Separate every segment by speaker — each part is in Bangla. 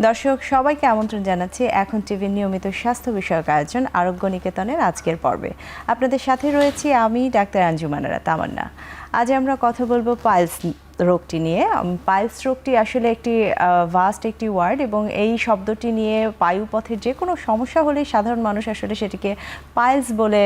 Speaker 1: দর্শক সবাইকে আমন্ত্রণ জানাচ্ছি এখন টিভির নিয়মিত স্বাস্থ্য বিষয়ক আয়োজন আরোগ্য নিকেতনের আজকের পর্বে। আপনাদের সাথে রয়েছি আমি ডাক্তার আঞ্জুমানারা তামান্না। আজ আমরা কথা বলবো পাইলস রোগটি নিয়ে। পাইলস রোগটি আসলে একটি ভাস্ট একটি ওয়ার্ড এবং এই শব্দটি নিয়ে বায়ুপথের যে কোনো সমস্যা হলেই সাধারণ মানুষ আসলে সেটিকে পাইলস বলে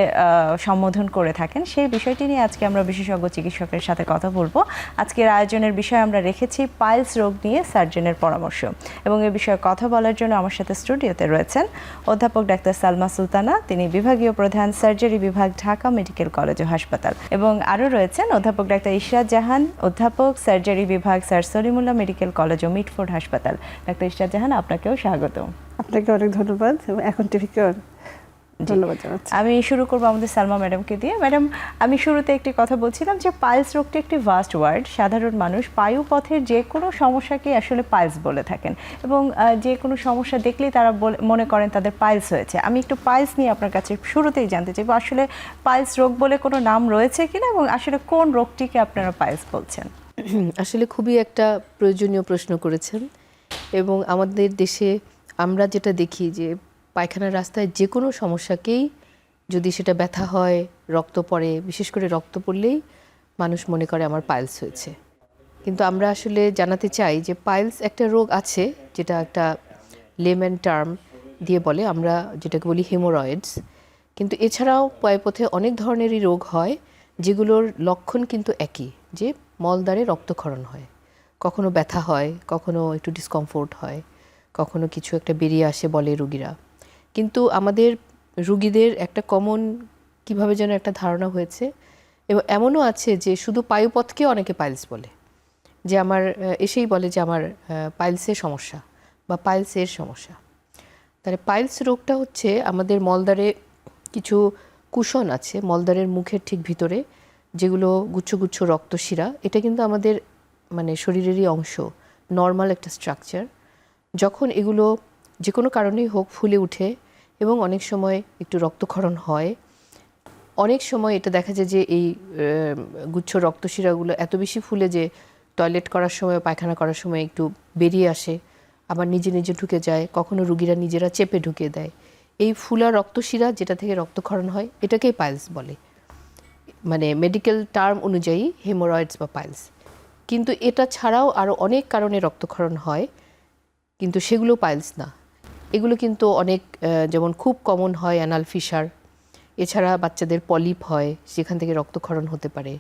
Speaker 1: সম্বোধন করে থাকেন। সেই বিষয়টি নিয়ে আজকে আমরা বিশেষজ্ঞ চিকিৎসকের সাথে কথা বলবো। আজকের আয়োজনের বিষয় আমরা রেখেছি পাইলস রোগ নিয়ে সার্জনের পরামর্শ, এবং এ বিষয়ে কথা বলার জন্য আমার সাথে স্টুডিওতে রয়েছেন অধ্যাপক ডাক্তার সালমা সুলতানা, তিনি বিভাগীয় প্রধান সার্জারি বিভাগ, ঢাকা মেডিকেল কলেজ ও হাসপাতাল, এবং আরও রয়েছেন অধ্যাপক ডাক্তার ইশরাত জাহান, অধ্যাপক সার্জারি বিভাগ, স্যার সলিমুল্লাহ মেডিকেল কলেজ ও মিটফোর্ড হাসপাতাল। ডাক্তার ইশরাত জাহান, আপনাকেও স্বাগত।
Speaker 2: আপনাকে অনেক ধন্যবাদ। এখন টিভিকে ধন্যবাদ জানাচ্ছি।
Speaker 1: আমি শুরু করবো আমাদের সালমা ম্যাডামকে দিয়ে। ম্যাডাম, আমি শুরুতে একটি কথা বলছিলাম যে পাইলস রোগটি একটি ভাস্ট ওয়ার্ড। সাধারণ মানুষ বায়ুপথের যে কোনো সমস্যাকে আসলে পাইলস বলে থাকেন, এবং যে কোনো সমস্যা দেখলেই তারা মনে করেন তাদের পাইলস হয়েছে। আমি একটু পাইলস নিয়ে আপনার কাছে শুরুতেই জানতে চাইব, আসলে পাইলস রোগ বলে কোনো নাম রয়েছে কিনা, এবং আসলে কোন রোগটিকে আপনারা পাইলস বলছেন?
Speaker 3: আসলে খুবই একটা প্রয়োজনীয় প্রশ্ন করেছেন, এবং আমাদের দেশে আমরা যেটা দেখি যে পায়খানার রাস্তায় যে কোনো সমস্যাকেই যদি সেটা ব্যথা হয়, রক্ত পড়ে, বিশেষ করে রক্ত পড়লেই মানুষ মনে করে আমার পাইলস হয়েছে। কিন্তু আমরা আসলে জানাতে চাই যে পাইলস একটা রোগ আছে, যেটা একটা লেম্যান টার্ম দিয়ে বলে, আমরা যেটাকে বলি হেমোরয়েডস। কিন্তু এছাড়াও পায়ুপথে অনেক ধরনেরই রোগ হয় যেগুলোর লক্ষণ কিন্তু একই, যে মলদ্বারে রক্তক্ষরণ হয়, কখনো ব্যথা হয়, কখনো একটু ডিসকমফোর্ট হয়, কখনো কিছু একটা বেরিয়ে আসে বলে রুগীরা। কিন্তু আমাদের রুগীদের একটা কমন কিভাবে যেন একটা ধারণা হয়েছে, এবং এমনও আছে যে শুধু পায়ুপথকে অনেকে পাইলস বলে, যে আমার এসেই বলে যে আমার পাইলসের সমস্যা বা পাইলসের সমস্যা। তাহলে পাইলস রোগটা হচ্ছে আমাদের মলদ্বারে কিছু কুশন আছে মলদ্বারের মুখের ঠিক ভিতরে, যেগুলো গুচ্ছ গুচ্ছ রক্তশিরা। এটা কিন্তু আমাদের মানে শরীরেরই অংশ, নর্মাল একটা স্ট্রাকচার। যখন এগুলো যে কোনো কারণেই হোক ফুলে উঠে এবং অনেক সময় একটু রক্তক্ষরণ হয়, অনেক সময় এটা দেখা যায় যে এই গুচ্ছ রক্তশিরাগুলো এত বেশি ফুলে যে টয়লেট করার সময়, পায়খানা করার সময় একটু বেরিয়ে আসে, আবার নিজে নিজে ঢুকে যায়, কখনো রুগীরা নিজেরা চেপে ঢুকিয়ে দেয়। এই ফুলা রক্তশিরা যেটা থেকে রক্তক্ষরণ হয়, এটাকেই পাইলস বলে, মানে মেডিকেল টার্ম অনুযায়ী হেমোরয়েডস বা পাইলস। কিন্তু এটা ছাড়াও আরও অনেক কারণে রক্তক্ষরণ হয়, কিন্তু সেগুলো পাইলস না। এগুলো কিন্তু অনেক, যেমন খুব কমন হয় অ্যানাল ফিশার, এছাড়া বাচ্চাদের পলিপ হয়, সেখান থেকে রক্তক্ষরণ হতে পারে।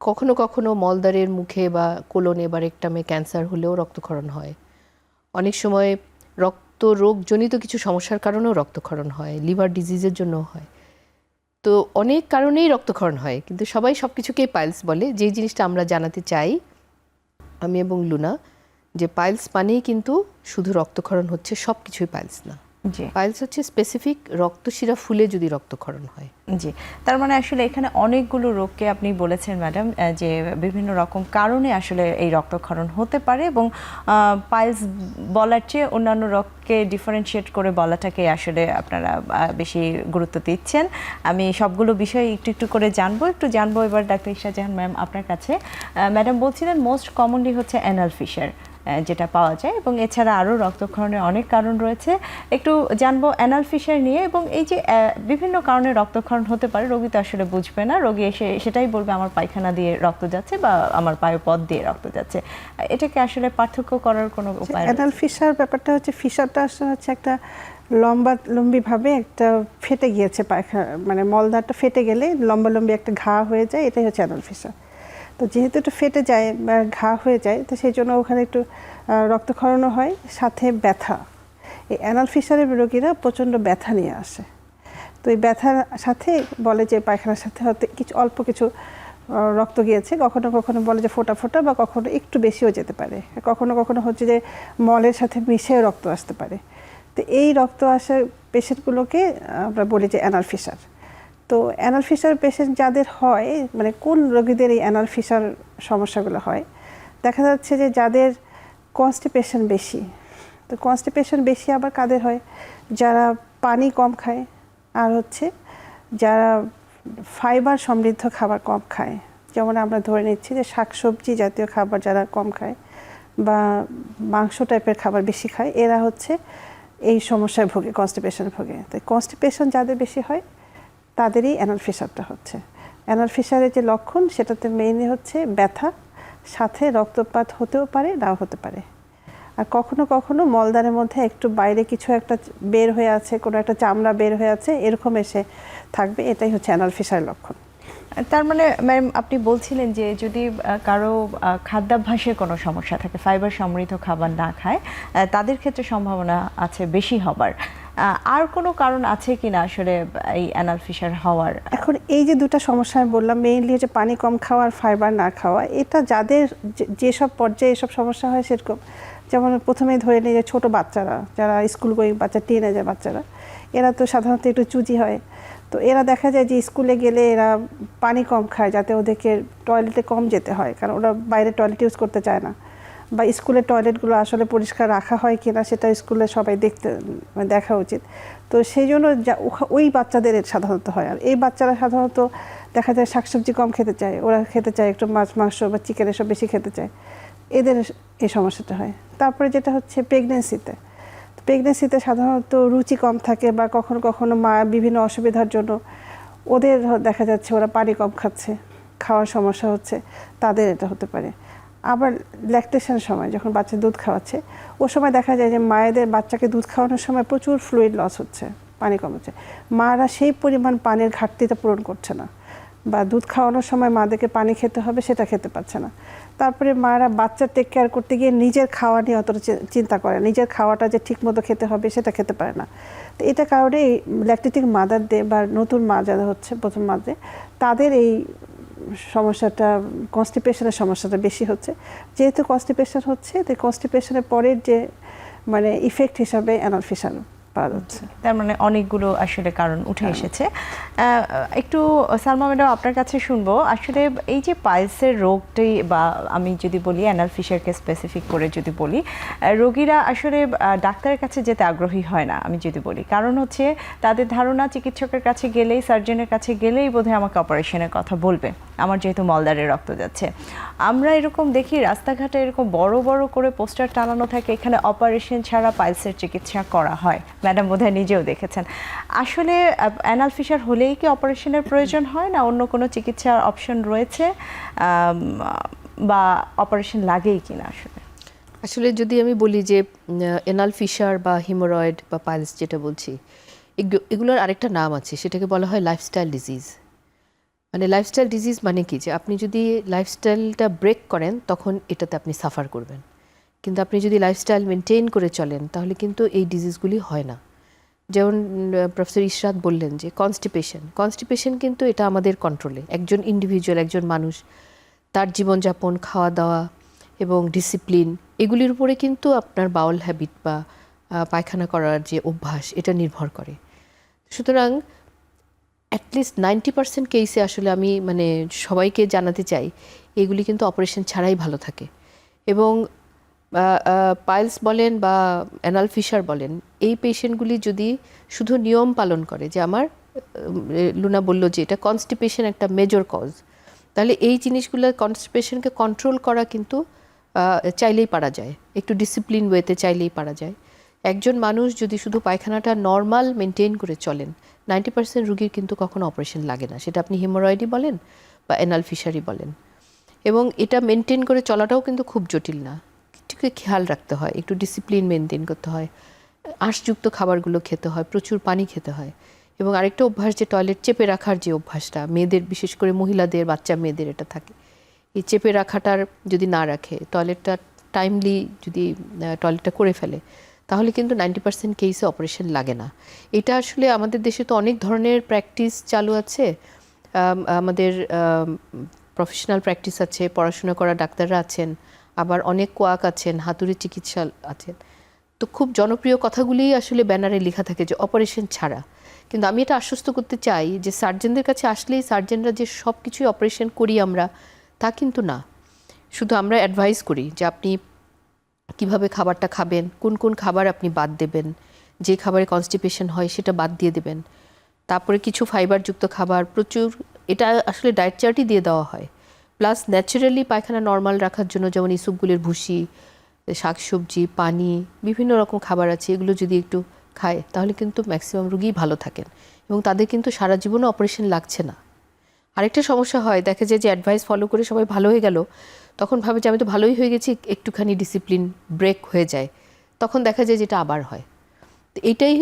Speaker 3: কখনো কখনো মলদ্বারের মুখে বা কোলনে বা রেকটামে ক্যান্সার হলেও রক্তক্ষরণ হয়। অনেক সময় রক্ত রোগজনিত কিছু সমস্যার কারণেও রক্তক্ষরণ হয়, লিভার ডিজিজের জন্যও হয়। তো অনেক কারণেই রক্তক্ষরণ হয়, কিন্তু সবাই সব কিছুকেই পাইলস বলে। যেই জিনিসটা আমরা জানাতে চাই আমি এবং লুনা, যে পাইলস মানেই কিন্তু শুধু রক্তক্ষরণ হচ্ছে, সব কিছুই পাইলস না। পাইলস হচ্ছে স্পেসিফিক রক্তশিরা ফুলে যদি রক্তক্ষরণ হয়।
Speaker 1: জি, তার মানে আসলে এখানে অনেকগুলো রোগকে আপনি বলেছেন ম্যাডাম, যে বিভিন্ন রকম কারণে আসলে এই রক্তক্ষরণ হতে পারে, এবং পাইলস বলার চেয়ে অন্যান্য রোগকে ডিফারেন্সিয়েট করে বলাটাকে আসলে আপনারা বেশি গুরুত্ব দিচ্ছেন। আমি সবগুলো বিষয় একটু একটু করে জানবো এবার ডাক্তার ইশরাত জাহান ম্যাম আপনার কাছে। ম্যাডাম বলছিলেন মোস্ট কমনলি হচ্ছে অ্যানাল ফিশার যেটা পাওয়া যায়, এবং এছাড়া আরও রক্তক্ষরণের অনেক কারণ রয়েছে। একটু জানবো অ্যানাল ফিশার নিয়ে, এবং এই যে বিভিন্ন কারণে রক্তক্ষরণ হতে পারে, রোগী তো আসলে বুঝবে না, রোগী এসে সেটাই বলবে আমার পায়খানা দিয়ে রক্ত যাচ্ছে বা আমার পায়ুপথ দিয়ে রক্ত যাচ্ছে। এটাকে আসলে পার্থক্য করার কোনো উপায়?
Speaker 2: অ্যানাল ফিশার ব্যাপারটা হচ্ছে, ফিশারটা আসলে হচ্ছে একটা লম্বিভাবে একটা ফেটে গিয়েছে পায়খানা, মানে মলদ্বারটা ফেটে গেলে লম্বি একটা ঘা হয়ে যায়, এটাই হচ্ছে অ্যানাল ফিশার। তো যেহেতু একটু ফেটে যায় বা ঘা হয়ে যায়, তো সেই জন্য ওখানে একটু রক্তক্ষরণও হয়, সাথে ব্যথা। এই অ্যানাল ফিশারের রোগীরা প্রচণ্ড ব্যথা নিয়ে আসে। তো এই ব্যথার সাথে বলে যে পায়খানার সাথে হয়তো অল্প কিছু রক্ত গিয়েছে, কখনো কখনো বলে যে ফোঁটা ফোঁটা, বা কখনো একটু বেশিও যেতে পারে, কখনো কখনো হচ্ছে যে মলের সাথে মিশেও রক্ত আসতে পারে। তো এই রক্ত আসার পেশেন্টগুলোকে আমরা বলি যে অ্যানাল ফিশার। তো অ্যানাল ফিশার পেশেন্ট যাদের হয়, মানে কোন রোগীদের এই অ্যানাল ফিশার সমস্যাগুলো হয়, দেখা যাচ্ছে যে যাদের কনস্টিপেশন বেশি। তো কনস্টিপেশন বেশি আবার কাদের হয়? যারা পানি কম খায়, আর হচ্ছে যারা ফাইবার সমৃদ্ধ খাবার কম খায়। যেমন আমরা ধরে নিচ্ছি যে শাকসবজি জাতীয় খাবার যারা কম খায়, বা মাংস টাইপের খাবার বেশি খায়, এরা হচ্ছে এই সমস্যায় ভোগে, কনস্টিপেশনে ভোগে। তো কনস্টিপেশন যাদের বেশি হয় তাদেরই অ্যানাল ফিশারটা হচ্ছে। অ্যানাল ফিশারের যে লক্ষণ সেটাতে মেইনলি হচ্ছে ব্যথা, সাথে রক্তপাত হতেও পারে, নাও হতে পারে। আর কখনো কখনো মলদ্বারের মধ্যে একটু বাইরে কিছু একটা বের হয়ে আছে, কোনো একটা চামড়া বের হয়ে আছে, এরকম এসে থাকবে, এটাই হচ্ছে অ্যানাল ফিশারের লক্ষণ।
Speaker 1: তার মানে ম্যাম আপনি বলছিলেন যে যদি কারো খাদ্যাভ্যাসের কোনো সমস্যা থাকে, ফাইবার সমৃদ্ধ খাবার না খায়, তাদের ক্ষেত্রে সম্ভাবনা আছে বেশি হবার। আর কোনো কারণ আছে কিনা আসলে এই অ্যানাল ফিশার হওয়ার?
Speaker 2: এখন এই যে দুটো সমস্যা আমি বললাম, মেইনলি হচ্ছে পানি কম খাওয়া আর ফাইবার না খাওয়া, এটা যাদের যেসব পর্যায়ে এসব সমস্যা হয় সেরকম, যেমন প্রথমেই ধরে নিই যে ছোটো বাচ্চারা, যারা স্কুল গোয়িং বাচ্চা, টিনেজার বাচ্চারা, এরা তো সাধারণত একটু চুজি হয়। তো এরা দেখা যায় যে স্কুলে গেলে এরা পানি কম খায়, যাতে ওদেরকে টয়লেটে কম যেতে হয়, কারণ ওরা বাইরে টয়লেট ইউজ করতে চায় না, বা স্কুলের টয়লেটগুলো আসলে পরিষ্কার রাখা হয় কিনা সেটা স্কুলে সবাই দেখা উচিত। তো সেই জন্য ওই বাচ্চাদের সাধারণত হয়। আর এই বাচ্চারা সাধারণত দেখা যায় শাকসবজি কম খেতে চায়, ওরা খেতে চায় একটু মাছ মাংস বা চিকেন এসব বেশি খেতে চায়, এদের এই সমস্যাটা হয়। তারপরে যেটা হচ্ছে প্রেগনেন্সিতে সাধারণত রুচি কম থাকে, বা কখনো কখনো মা বিভিন্ন অসুবিধার জন্য ওদের দেখা যাচ্ছে ওরা পানি কম খাচ্ছে, খাওয়ার সমস্যা হচ্ছে, তাদের এটা হতে পারে। আবার ল্যাকটেশনের সময় যখন বাচ্চা দুধ খাওয়াচ্ছে, ও সময় দেখা যায় যে মায়েদের বাচ্চাকে দুধ খাওয়ানোর সময় প্রচুর ফ্লুইড লস হচ্ছে, পানি কম হচ্ছে, মারা সেই পরিমাণ পানির ঘাটতিটা পূরণ করছে না, বা দুধ খাওয়ানোর সময় মাদেরকে পানি খেতে হবে সেটা খেতে পারছে না। তারপরে মারা বাচ্চা টেক কেয়ার করতে গিয়ে নিজের খাওয়া নিয়ে অতটা চিন্তা করে, নিজের খাওয়াটা যে ঠিক মতো খেতে হবে সেটা খেতে পারে না। তো এটা কারণে ল্যাকটেটিং মাদারদের বা নতুন মা যারা হচ্ছে, প্রথম মাদের, তাদের এই সমস্যাটা, কনস্টিপেশনের সমস্যাটা বেশি হচ্ছে। যেহেতু কনস্টিপেশন হচ্ছে, তো কনস্টিপেশনের পরের যে মানে ইফেক্ট হিসাবে অ্যানাল ফিশার পাওয়া যাচ্ছে।
Speaker 1: তার মানে অনেকগুলো আসলে কারণ উঠে এসেছে। একটু সালমা ম্যাডাম আপনার কাছে শুনবো, আসলে এই যে পাইলসের রোগটি, বা আমি যদি বলি অ্যানাল ফিশারকে স্পেসিফিক করে যদি বলি, রোগীরা আসলে ডাক্তারের কাছে যেতে আগ্রহী হয় না আমি যদি বলি, কারণ হচ্ছে তাদের ধারণা চিকিৎসকের কাছে গেলেই, সার্জনের কাছে গেলেই বোধহয় আমাকে অপারেশনের কথা বলবে, আমার যেহেতু মলদ্বারে রক্ত যাচ্ছে। আমরা এরকম দেখি রাস্তাঘাটে এরকম বড় বড় করে পোস্টার টানানো থাকে, এখানে অপারেশন ছাড়া পাইলসের চিকিৎসা করা হয়, ম্যাডাম বোধহয় নিজেও দেখেছেন। আসলে অ্যানাল ফিশার হলেই কি অপারেশনের প্রয়োজন হয়, না অন্য কোনো চিকিৎসার অপশন রয়েছে, বা অপারেশন লাগেই কিনা?
Speaker 3: আসলে যদি আমি বলি যে এনাল ফিশার বা হিমোরয়েড বা পাইলস যেটা বলছি, এগুলোর আরেকটা নাম আছে, সেটাকে বলা হয় লাইফস্টাইল ডিজিজ। মানে লাইফস্টাইল ডিজিজ মানে কি, যে আপনি যদি লাইফস্টাইলটা ব্রেক করেন তখন এটাতে আপনি সাফার করবেন, কিন্তু আপনি যদি লাইফস্টাইল মেনটেন করে চলেন তাহলে কিন্তু এই ডিজিজগুলি হয় না। যেমন প্রফেসর ইশরাত বললেন যে কনস্টিপেশন কিন্তু এটা আমাদের কন্ট্রোলে, একজন ইন্ডিভিজুয়াল, একজন মানুষ তার জীবনযাপন, খাওয়া দাওয়া এবং ডিসিপ্লিন, এগুলির উপরে কিন্তু আপনার বাউল হ্যাবিট বা পায়খানা করার যে অভ্যাস, এটা নির্ভর করে। সুতরাং অ্যাটলিস্ট 90% কেসে আসলে আমি মানে সবাইকে জানাতে চাই এগুলি কিন্তু অপারেশন ছাড়াই ভালো থাকে। এবং পাইলস বলেন বা অ্যানাল ফিশার বলেন, এই পেশেন্টগুলি যদি শুধু নিয়ম পালন করে, যে আমার লুনা বলল যে এটা কনস্টিপেশন একটা মেজর কজ, তাহলে এই জিনিসগুলো কনস্টিপেশনকে কন্ট্রোল করা কিন্তু চাইলেই পারা যায়, একটু ডিসিপ্লিন ওয়েতে চাইলেই পারা যায়। একজন মানুষ যদি শুধু পায়খানাটা নর্মাল মেনটেন করে চলেন, 90% রুগীর কিন্তু কখনো অপারেশন লাগে না, সেটা আপনি হিমোরয়েডই বলেন বা অ্যানাল ফিশারই বলেন। এবং এটা মেনটেন করে চলাটাও কিন্তু খুব জটিল না, কিছুকে খেয়াল রাখতে হয়, একটু ডিসিপ্লিন মেনটেন করতে হয়, আঁশযুক্ত খাবারগুলো খেতে হয়, প্রচুর পানি খেতে হয়। এবং আরেকটা অভ্যাস, যে টয়লেট চেপে রাখার যে অভ্যাসটা, মেয়েদের, বিশেষ করে মহিলাদের, বাচ্চা মেয়েদের এটা থাকে, এই চেপে রাখাটার যদি না রাখে, টয়লেটটা টাইমলি যদি টয়লেটটা করে ফেলে, তাহলে কিন্তু 90% কেসে অপারেশন লাগে না। এটা আসলে আমাদের দেশে তো অনেক ধরনের প্র্যাকটিস চালু আছে, আমাদের প্রফেশনাল প্র্যাকটিস আছে, পড়াশোনা করা ডাক্তাররা আছেন, আবার অনেক কোয়াক আছেন, হাতুড়ি চিকিৎসা আছেন। তো খুব জনপ্রিয় কথাগুলিই আসলে ব্যানারে লেখা থাকে যে অপারেশন ছাড়া। কিন্তু আমি এটা আশ্বস্ত করতে চাই যে সার্জনদের কাছে আসলেই সার্জনরা যে সব কিছুই অপারেশন করি আমরা, তা কিন্তু না। শুধু আমরা অ্যাডভাইস করি যে আপনি কিভাবে খাবারটা খাবেন, কোন কোন খাবার আপনি বাদ দেবেন, যে খাবারে কনস্টিপেশন হয় সেটা বাদ দিয়ে দেবেন। তারপরে কিছু ফাইবারযুক্ত খাবার প্রচুর, এটা আসলে ডায়েট চার্টই দিয়ে দেওয়া হয়। প্লাস ন্যাচারালি পায়খানা নর্মাল রাখার জন্য যেমন ইসুপগুলির ভুসি, শাকসবজি, পানি, বিভিন্ন রকম খাবার আছে, এগুলো যদি একটু খায় তাহলে কিন্তু ম্যাক্সিমাম রোগীই ভালো থাকেন এবং তাদের কিন্তু সারা জীবনে অপারেশন লাগছে না। আরেকটা সমস্যা হয়, দেখা যায় যে অ্যাডভাইস ফলো করে সবাই ভালো হয়ে গেল, তখন ভাবে যে আমি তো ভালোই হয়ে গেছি, একটুখানি ডিসিপ্লিন ব্রেক হয়ে যায়, তখন দেখা যায় যেটা আবার হয়। তো এটাই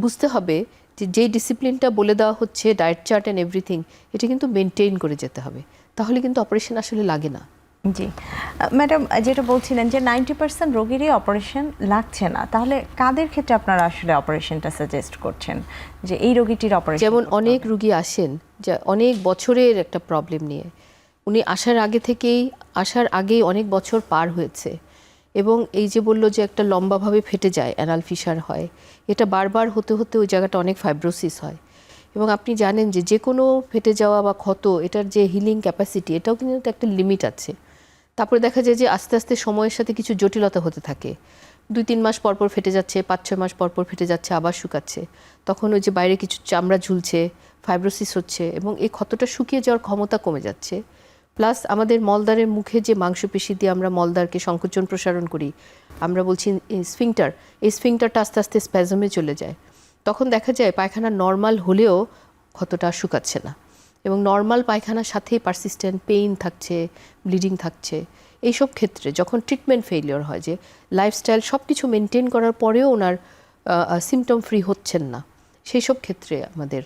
Speaker 3: বুঝতে হবে যে যেই ডিসিপ্লিনটা বলে দেওয়া হচ্ছে, ডায়েট চার্ট অ্যান্ড এভরিথিং, এটা কিন্তু মেনটেন করে যেতে হবে, তাহলে কিন্তু অপারেশন আসলে লাগে না।
Speaker 1: জি ম্যাডাম, যেটা বলছিলেন যে 90% রোগীরই অপারেশন লাগছে না, তাহলে কাদের ক্ষেত্রে আপনারা আসলে অপারেশনটা সাজেস্ট করছেন যে এই রোগীটির অপারেশন?
Speaker 3: যেমন অনেক রুগী আসেন যা অনেক বছরের একটা প্রবলেম নিয়ে, উনি আসার আগেই অনেক বছর পার হয়েছে এবং এই যে বললো যে একটা লম্বাভাবে ফেটে যায়, অ্যানাল ফিশার হয়, এটা বারবার হতে হতে ওই জায়গাটা অনেক ফাইব্রোসিস হয় এবং আপনি জানেন যে যে কোনো ফেটে যাওয়া বা ক্ষত, এটার যে হিলিং ক্যাপাসিটি, এটাও কিন্তু একটা লিমিট আছে। তারপরে দেখা যায় যে আস্তে আস্তে সময়ের সাথে কিছু জটিলতা হতে থাকে, 2-3 মাস পরপর ফেটে যাচ্ছে, 5-6 মাস পরপর ফেটে যাচ্ছে, আবার শুকাচ্ছে, তখন ওই যে বাইরে কিছু চামড়া ঝুলছে, ফাইব্রোসিস হচ্ছে এবং এই ক্ষতটা শুকিয়ে যাওয়ার ক্ষমতা কমে যাচ্ছে। প্লাস আমাদের মলদ্বারের মুখে যে মাংসপেশি দিয়ে আমরা মলদ্বারকে সংকোচন প্রসারণ করি, আমরা বলছি স্ফিংটার, এই স্ফিংটারটা আস্তে আস্তে স্প্যাজমে চলে যায়, তখন দেখা যায় পায়খানা নর্মাল হলেও ক্ষতটা শুকাচ্ছে না এবং নর্মাল পায়খানার সাথেই পারসিস্টেন্ট পেইন থাকছে, ব্লিডিং থাকছে। এইসব ক্ষেত্রে যখন ট্রিটমেন্ট ফেলিওর হয়, যে লাইফস্টাইল সব কিছু মেনটেন করার পরেও ওনার সিমটম ফ্রি হচ্ছেন না, সেই সব ক্ষেত্রে আমাদের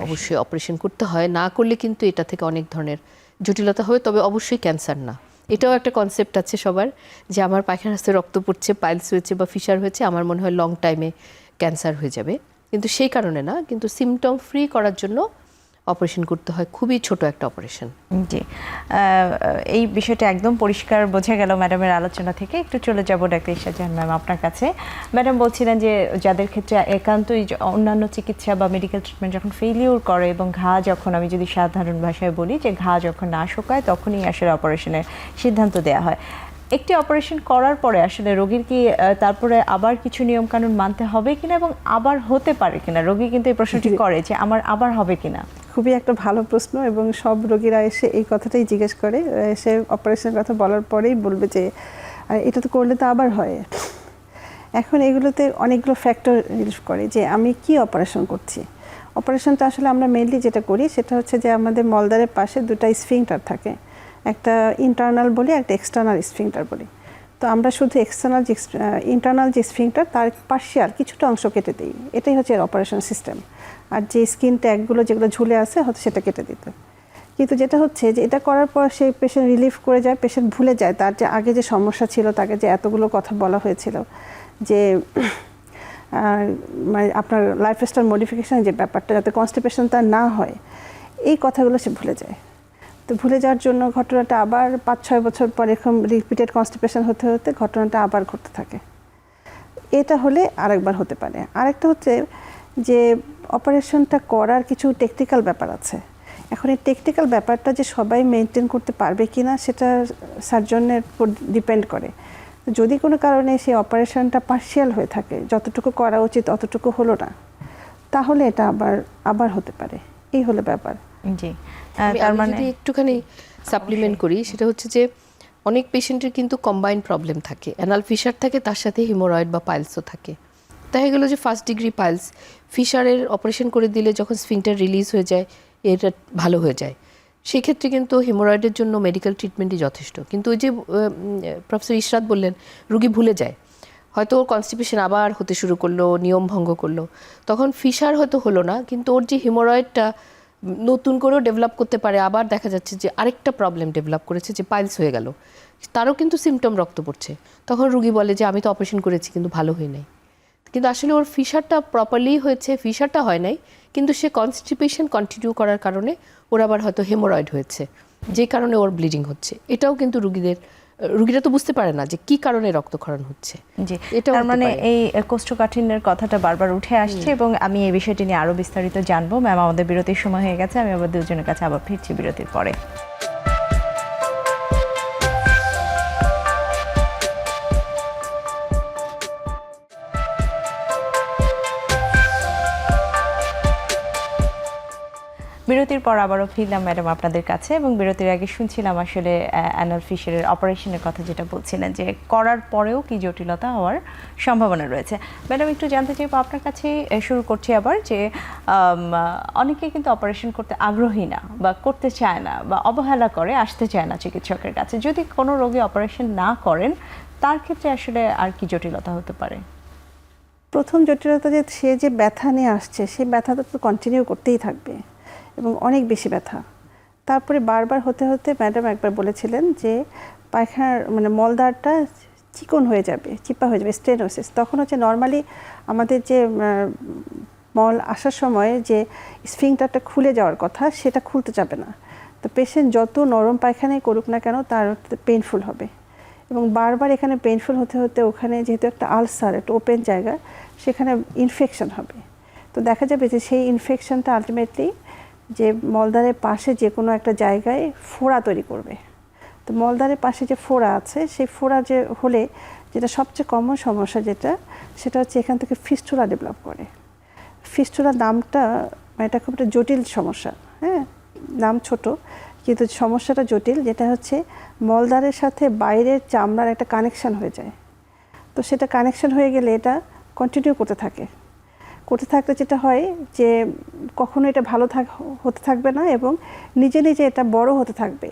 Speaker 3: অবশ্যই অপারেশন করতে হয়। না করলে কিন্তু এটা থেকে অনেক ধরনের জটিলতা হয়, তবে অবশ্যই ক্যান্সার না। এটাও একটা কনসেপ্ট আছে সবার, যে আমার পায়খানা রাস্তায় রক্ত পড়ছে, পাইলস হয়েছে বা ফিশার হয়েছে, আমার মনে হয় লং টাইমে ক্যান্সার হয়ে যাবে, কিন্তু সেই কারণে না, কিন্তু সিমটম ফ্রি করার জন্য অপারেশন করতে হয়, খুবই ছোট একটা অপারেশন।
Speaker 1: জি, এই বিষয়টা একদম পরিষ্কার বোঝা গেল ম্যাডামের আলোচনা থেকে। একটু চলে যাব ডাক্তার ইশরাত জাহান ম্যাম আপনার কাছে। ম্যাডাম বলছিলেন যে যাদের ক্ষেত্রে একান্তই অন্যান্য চিকিৎসা বা মেডিকেল ট্রিটমেন্ট যখন ফেলিওর করে এবং ঘা যখন, আমি যদি সাধারণ ভাষায় বলি, যে ঘা যখন না শুকায় তখনই আসলে অপারেশনের সিদ্ধান্ত দেওয়া হয়। একটি অপারেশন করার পরে আসলে রোগীর কি তারপরে আবার কিছু নিয়মকানুন মানতে হবে কিনা এবং আবার হতে পারে কিনা? রোগী কিন্তু এই প্রশ্নটি করে যে আমার আবার হবে কিনা।
Speaker 2: খুবই একটা ভালো প্রশ্ন এবং সব রোগীরা এসে এই কথাটাই জিজ্ঞেস করে, এসে অপারেশনের কথা বলার পরেই বলবে যে এটা তো করলে তো আবার হয়। এখন এগুলোতে অনেকগুলো ফ্যাক্টর রিলিভ করে যে আমি কি অপারেশন করছি। অপারেশনটা আসলে আমরা মেইনলি যেটা করি সেটা হচ্ছে যে আমাদের মলদ্বারের পাশে দুটো স্ফিংটার থাকে, একটা ইন্টারনাল বলি, একটা এক্সটার্নাল স্ফিংটার বলি। তো আমরা শুধু ইন্টারনাল যে স্ফিংটার তার পার্শিয়াল কিছুটা অংশ কেটে দিই, এটাই হচ্ছে অপারেশন সিস্টেম। আর যে স্কিন ট্যাগগুলো যেগুলো ঝুলে আছে হয়তো সেটা কেটে দিত। কিন্তু যেটা হচ্ছে যে এটা করার পর সেই পেশেন্ট রিলিফ করে যায়, পেশেন্ট ভুলে যায় তার যে আগে যে সমস্যা ছিল, তাকে যে এতগুলো কথা বলা হয়েছিল যে মানে আপনার লাইফস্টাইল মডিফিকেশানের যে ব্যাপারটা, যাতে কনস্টিপেশন তার না হয়, এই কথাগুলো সে ভুলে যায়। তো ভুলে যাওয়ার জন্য ঘটনাটা আবার 5-6 বছর পর এরকম রিপিটেড কনস্টিপেশন হতে হতে ঘটনাটা আবার ঘটতে থাকে। এটা হলে আরেকবার হতে পারে। আরেকটা হচ্ছে যে অপারেশনটা করার কিছু টেকনিক্যাল ব্যাপার আছে। এখন এই টেকনিক্যাল ব্যাপারটা যে সবাই মেনটেন করতে পারবে কি না সেটা সার্জনের উপর ডিপেন্ড করে। যদি কোনো কারণে সেই অপারেশনটা পার্শিয়াল হয়ে থাকে, যতটুকু করা উচিত অতটুকু হলো না, তাহলে এটা আবার হতে পারে। এই হলো ব্যাপার।
Speaker 1: জি,
Speaker 3: তার মানে যদি একটুখানি সাপ্লিমেন্ট করি, সেটা হচ্ছে যে অনেক পেশেন্টের কিন্তু কম্বাইন্ড প্রবলেম থাকে, অ্যানাল ফিশার থাকে, তার সাথে হিমোরয়েড বা পাইলসও থাকে। দেখা গেলো যে ফার্স্ট ডিগ্রি পাইলস, ফিশারের অপারেশন করে দিলে যখন স্ফিংটার রিলিজ হয়ে যায়, এটা ভালো হয়ে যায়, সেক্ষেত্রে কিন্তু হিমোরয়েডের জন্য মেডিকেল ট্রিটমেন্টই যথেষ্ট। কিন্তু ওই যে প্রফেসর ইশরাত বললেন, রুগী ভুলে যায়, হয়তো ওর কনস্টিপেশন আবার হতে শুরু করলো, নিয়ম ভঙ্গ করলো, তখন ফিশার হয়তো হলো না, কিন্তু ওর যে হিমোরয়েডটা নতুন করেও ডেভেলপ করতে পারে, আবার দেখা যাচ্ছে যে আরেকটা প্রবলেম ডেভেলপ করেছে, যে পাইলস হয়ে গেল, তারও কিন্তু সিমটম রক্ত পড়ছে। তখন রুগী বলে যে আমি তো অপারেশন করেছি কিন্তু ভালো হয় নাই, কিন্তু আসলে ওর ফিশারটা প্রপারলি হয়েছে, ফিশারটা হয় নাই, কিন্তু সে কনস্টিপেশন কন্টিনিউ করার কারণে ওর আবার হয়তো হেমোরয়েড হয়েছে, যে কারণে ওর ব্লিডিং হচ্ছে। এটাও কিন্তু রুগীরা তো বুঝতে পারে না যে কি কারণে রক্তক্ষরণ হচ্ছে।
Speaker 1: জি, তার মানে এই কোষ্ঠকাঠিন্যের কথাটা বারবার উঠে আসছে এবং আমি এই বিষয়টি নিয়ে আরো বিস্তারিত জানবো। ম্যাম, আমাদের বিরতির সময় হয়ে গেছে, আমি আবার দুজনের কাছে আবার ফিরছি বিরতির পরে। বিরতির পর আবারও ফিরলাম ম্যাডাম আপনাদের কাছে, এবং বিরতির আগে শুনছিলাম আসলে অ্যানাল ফিশারের অপারেশনের কথা, যেটা বলছিলেন যে করার পরেও কি জটিলতা হওয়ার সম্ভাবনা রয়েছে। ম্যাডাম একটু জানতে চাইবো আপনার কাছে, শুরু করছি আবার, যে অনেকে কিন্তু অপারেশন করতে আগ্রহী না, বা করতে চায় না, বা অবহেলা করে, আসতে চায় না চিকিৎসকের কাছে। যদি কোনো রোগী অপারেশন না করেন, তার ক্ষেত্রে আসলে আর কি জটিলতা হতে পারে?
Speaker 2: প্রথম জটিলতা যে সে যে ব্যথা নিয়ে আসছে, সেই ব্যথাটা তো কন্টিনিউ করতেই থাকবে এবং অনেক বেশি ব্যথা। তারপরে বারবার হতে হতে ম্যাডাম একবার বলেছিলেন যে পায়খানার মানে মলদ্বারটা চিকন হয়ে যাবে, চিপা হয়ে যাবে, স্টেনোসিস। তখন হচ্ছে নর্মালি আমাদের যে মল আসার সময় যে স্ফিংটারটা খুলে যাওয়ার কথা, সেটা খুলতে যাবে না। তো পেশেন্ট যত নরম পায়খানাই করুক না কেন, তার পেইনফুল হবে এবং বারবার এখানে পেইনফুল হতে হতে ওখানে যেহেতু একটা আলসার, একটা ওপেন জায়গা, সেখানে ইনফেকশন হবে। তো দেখা যাবে যে সেই ইনফেকশনটা আলটিমেটলি যে মলদ্বারের পাশে যে কোনো একটা জায়গায় ফোড়া তৈরি করবে। তো মলদ্বারের পাশে যে ফোড়া আছে, সেই ফোড়া যে হলে যেটা সবচেয়ে কমন সমস্যা সেটা হচ্ছে এখান থেকে ফিস্টুলা ডেভেলপ করে। ফিস্টুলা নামটা এটা খুব একটা জটিল সমস্যা, হ্যাঁ, নাম ছোট কিন্তু সমস্যাটা জটিল। যেটা হচ্ছে মলদ্বারের সাথে বাইরের চামড়ার একটা কানেকশন হয়ে যায়। তো সেটা কানেকশন হয়ে গেলে এটা কন্টিনিউ করতে থাকলে যেটা হয় যে কখনো এটা ভালো হতে থাকবে না এবং নিজে নিজে এটা বড় হতে থাকবে।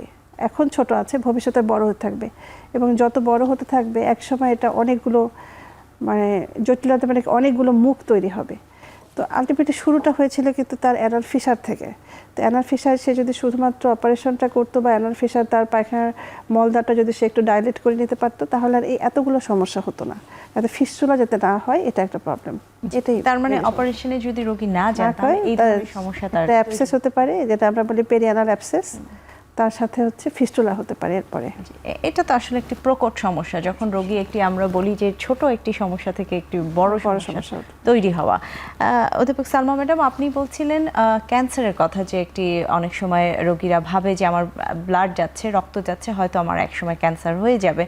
Speaker 2: এখন ছোট আছে, ভবিষ্যতে বড় হতে থাকবে এবং যত বড় হতে থাকবে একসময় এটা অনেকগুলো মানে জটিলতা, মানে অনেকগুলো মুখ তৈরি হবে। তো আলটিমেটলি শুরুটা হয়েছিল কিন্তু তার অ্যানাল ফিশার থেকে। তো অ্যানাল ফিশার সে যদি শুধুমাত্র অপারেশনটা করতো বা অ্যানাল ফিশার তার পায়খানার মলদ্বারটা যদি সে একটু ডাইলেট করে নিতে পারতো, তাহলে আর এই এতগুলো সমস্যা হতো না। যাতে ফিস্টুলা যাতে না হয়, এটা একটা প্রবলেম। এটাই
Speaker 1: তার মানে অপারেশনে যদি রোগী না যায়, তাহলে এই ধরনের সমস্যা তার
Speaker 2: অ্যাবসেস হতে পারে, যেটা আমরা বলি পেরিয়ানাল অ্যাবসেস, তার সাথে হচ্ছে ফিস্টুলা হতে পারে এরপরে।
Speaker 1: এটা তো আসলে একটি প্রকট সমস্যা, যখন রোগী একটি, আমরা বলি যে ছোট একটি সমস্যা থেকে একটি বড় সমস্যা তৈরি হওয়া। অধ্যাপক সালমা ম্যাডাম, আপনি বলছিলেন ক্যান্সারের কথা, যে একটি অনেক সময় রোগীরা ভাবে যে আমার ব্লাড যাচ্ছে, রক্ত যাচ্ছে, হয়তো আমার এক সময় ক্যান্সার হয়ে যাবে।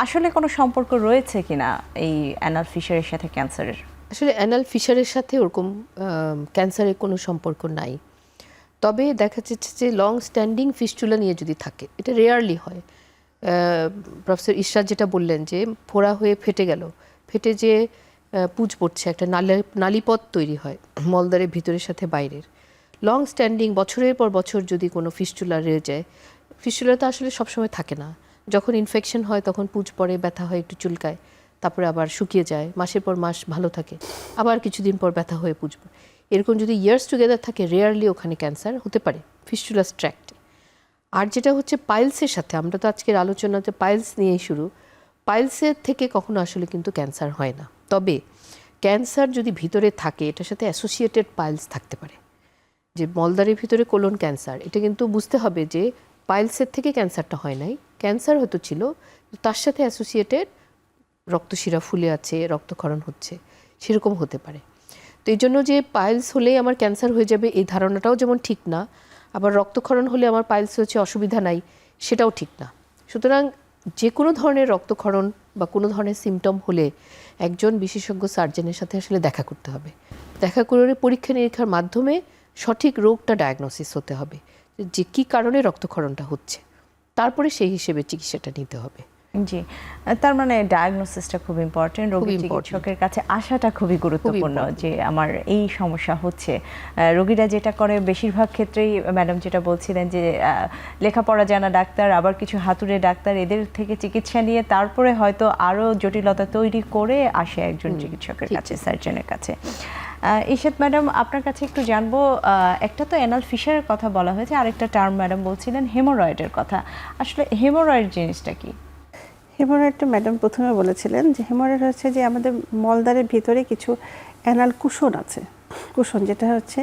Speaker 1: আসলে কোনো সম্পর্ক রয়েছে কিনা এই অ্যানাল ফিশারের সাথে ক্যান্সারের?
Speaker 3: আসলে অ্যানাল ফিশারের সাথে ওরকম ক্যান্সারের কোনো সম্পর্ক নাই। তবে দেখা যাচ্ছে যে লং স্ট্যান্ডিং ফিস্টুলা নিয়ে যদি থাকে, এটা রেয়ারলি হয়। প্রফেসর ইশরাত যেটা বললেন যে ফোড়া হয়ে ফেটে গেল, ফেটে যে পুঁজ পড়ছে, একটা নালীপথ তৈরি হয় মলদ্বারের ভিতরের সাথে বাইরের। লং স্ট্যান্ডিং বছরের পর বছর যদি কোনো ফিস্টুলা রয়ে যায়, ফিস্টুলা তো আসলে সবসময় থাকে না। যখন ইনফেকশন হয় তখন পুঁজ পড়ে, ব্যথা হয়, একটু চুলকায়, তারপরে আবার শুকিয়ে যায়, মাসের পর মাস ভালো থাকে, আবার কিছুদিন পর ব্যথা হয়ে পুঁজ পড়ে। এরকম যদি ইয়ার্স টুগেদার থাকে, রেয়ারলি ওখানে ক্যান্সার হতে পারে ফিস্টুলাস ট্র্যাক্টে। আর যেটা হচ্ছে পাইলসের সাথে, আমরা তো আজকের আলোচনাতে পাইলস নিয়েই শুরু, পাইলসের থেকে কখনো আসলে কিন্তু ক্যান্সার হয় না। তবে ক্যান্সার যদি ভিতরে থাকে, এটার সাথে অ্যাসোসিয়েটেড পাইলস থাকতে পারে। যে মলদ্বারের ভিতরে কোলন ক্যান্সার, এটা কিন্তু বুঝতে হবে যে পাইলসের থেকে ক্যান্সারটা হয় নাই, ক্যান্সার হয়তো ছিল, তার সাথে অ্যাসোসিয়েটেড রক্তশিরা ফুলে আছে, রক্তক্ষরণ হচ্ছে, সেরকম হতে পারে। তো এই জন্য যে পাইলস হলেই আমার ক্যান্সার হয়ে যাবে, এই ধারণাটাও যেমন ঠিক না, আবার রক্তক্ষরণ হলে আমার পাইলস হচ্ছে অসুবিধা নাই, সেটাও ঠিক না। সুতরাং যে কোনো ধরনের রক্তক্ষরণ বা কোনো ধরনের সিমটম হলে একজন বিশেষজ্ঞ সার্জনের সাথে আসলে দেখা করতে হবে। দেখা করে পরীক্ষা নিরীক্ষার মাধ্যমে সঠিক রোগটা ডায়াগনোসিস হতে হবে, যে কী কারণে রক্তক্ষরণটা হচ্ছে, তারপরে সেই হিসেবে চিকিৎসাটা নিতে হবে।
Speaker 1: জি, তার মানে ডায়াগনোসিসটা খুব ইম্পর্টেন্ট, রোগী চিকিৎসকের কাছে আসাটা খুবই গুরুত্বপূর্ণ, যে আমার এই সমস্যা হচ্ছে। রোগীরা যেটা করে বেশিরভাগ ক্ষেত্রেই ম্যাডাম যেটা বলছিলেন, যে লেখাপড়া জানা ডাক্তার, আবার কিছু হাতুড়ে ডাক্তার, এদের থেকে চিকিৎসা নিয়ে তারপরে হয়তো আরও জটিলতা তৈরি করে আসে একজন চিকিৎসকের কাছে, সার্জনের কাছে। ইশরাত ম্যাডাম, আপনার কাছে একটু জানবো, একটা তো অ্যানাল ফিশারের কথা বলা হয়েছে, আরেকটা টার্ম ম্যাডাম বলছিলেন হেমোরয়েডের কথা। আসলে হেমোরয়েড জিনিসটা কি?
Speaker 2: হেমোরয়েডটা ম্যাডাম প্রথমে বলেছিলেন যে হেমোরয়েড হচ্ছে যে আমাদের মলদ্বারের ভিতরে কিছু অ্যানাল কুশন আছে, কুশন যেটা হচ্ছে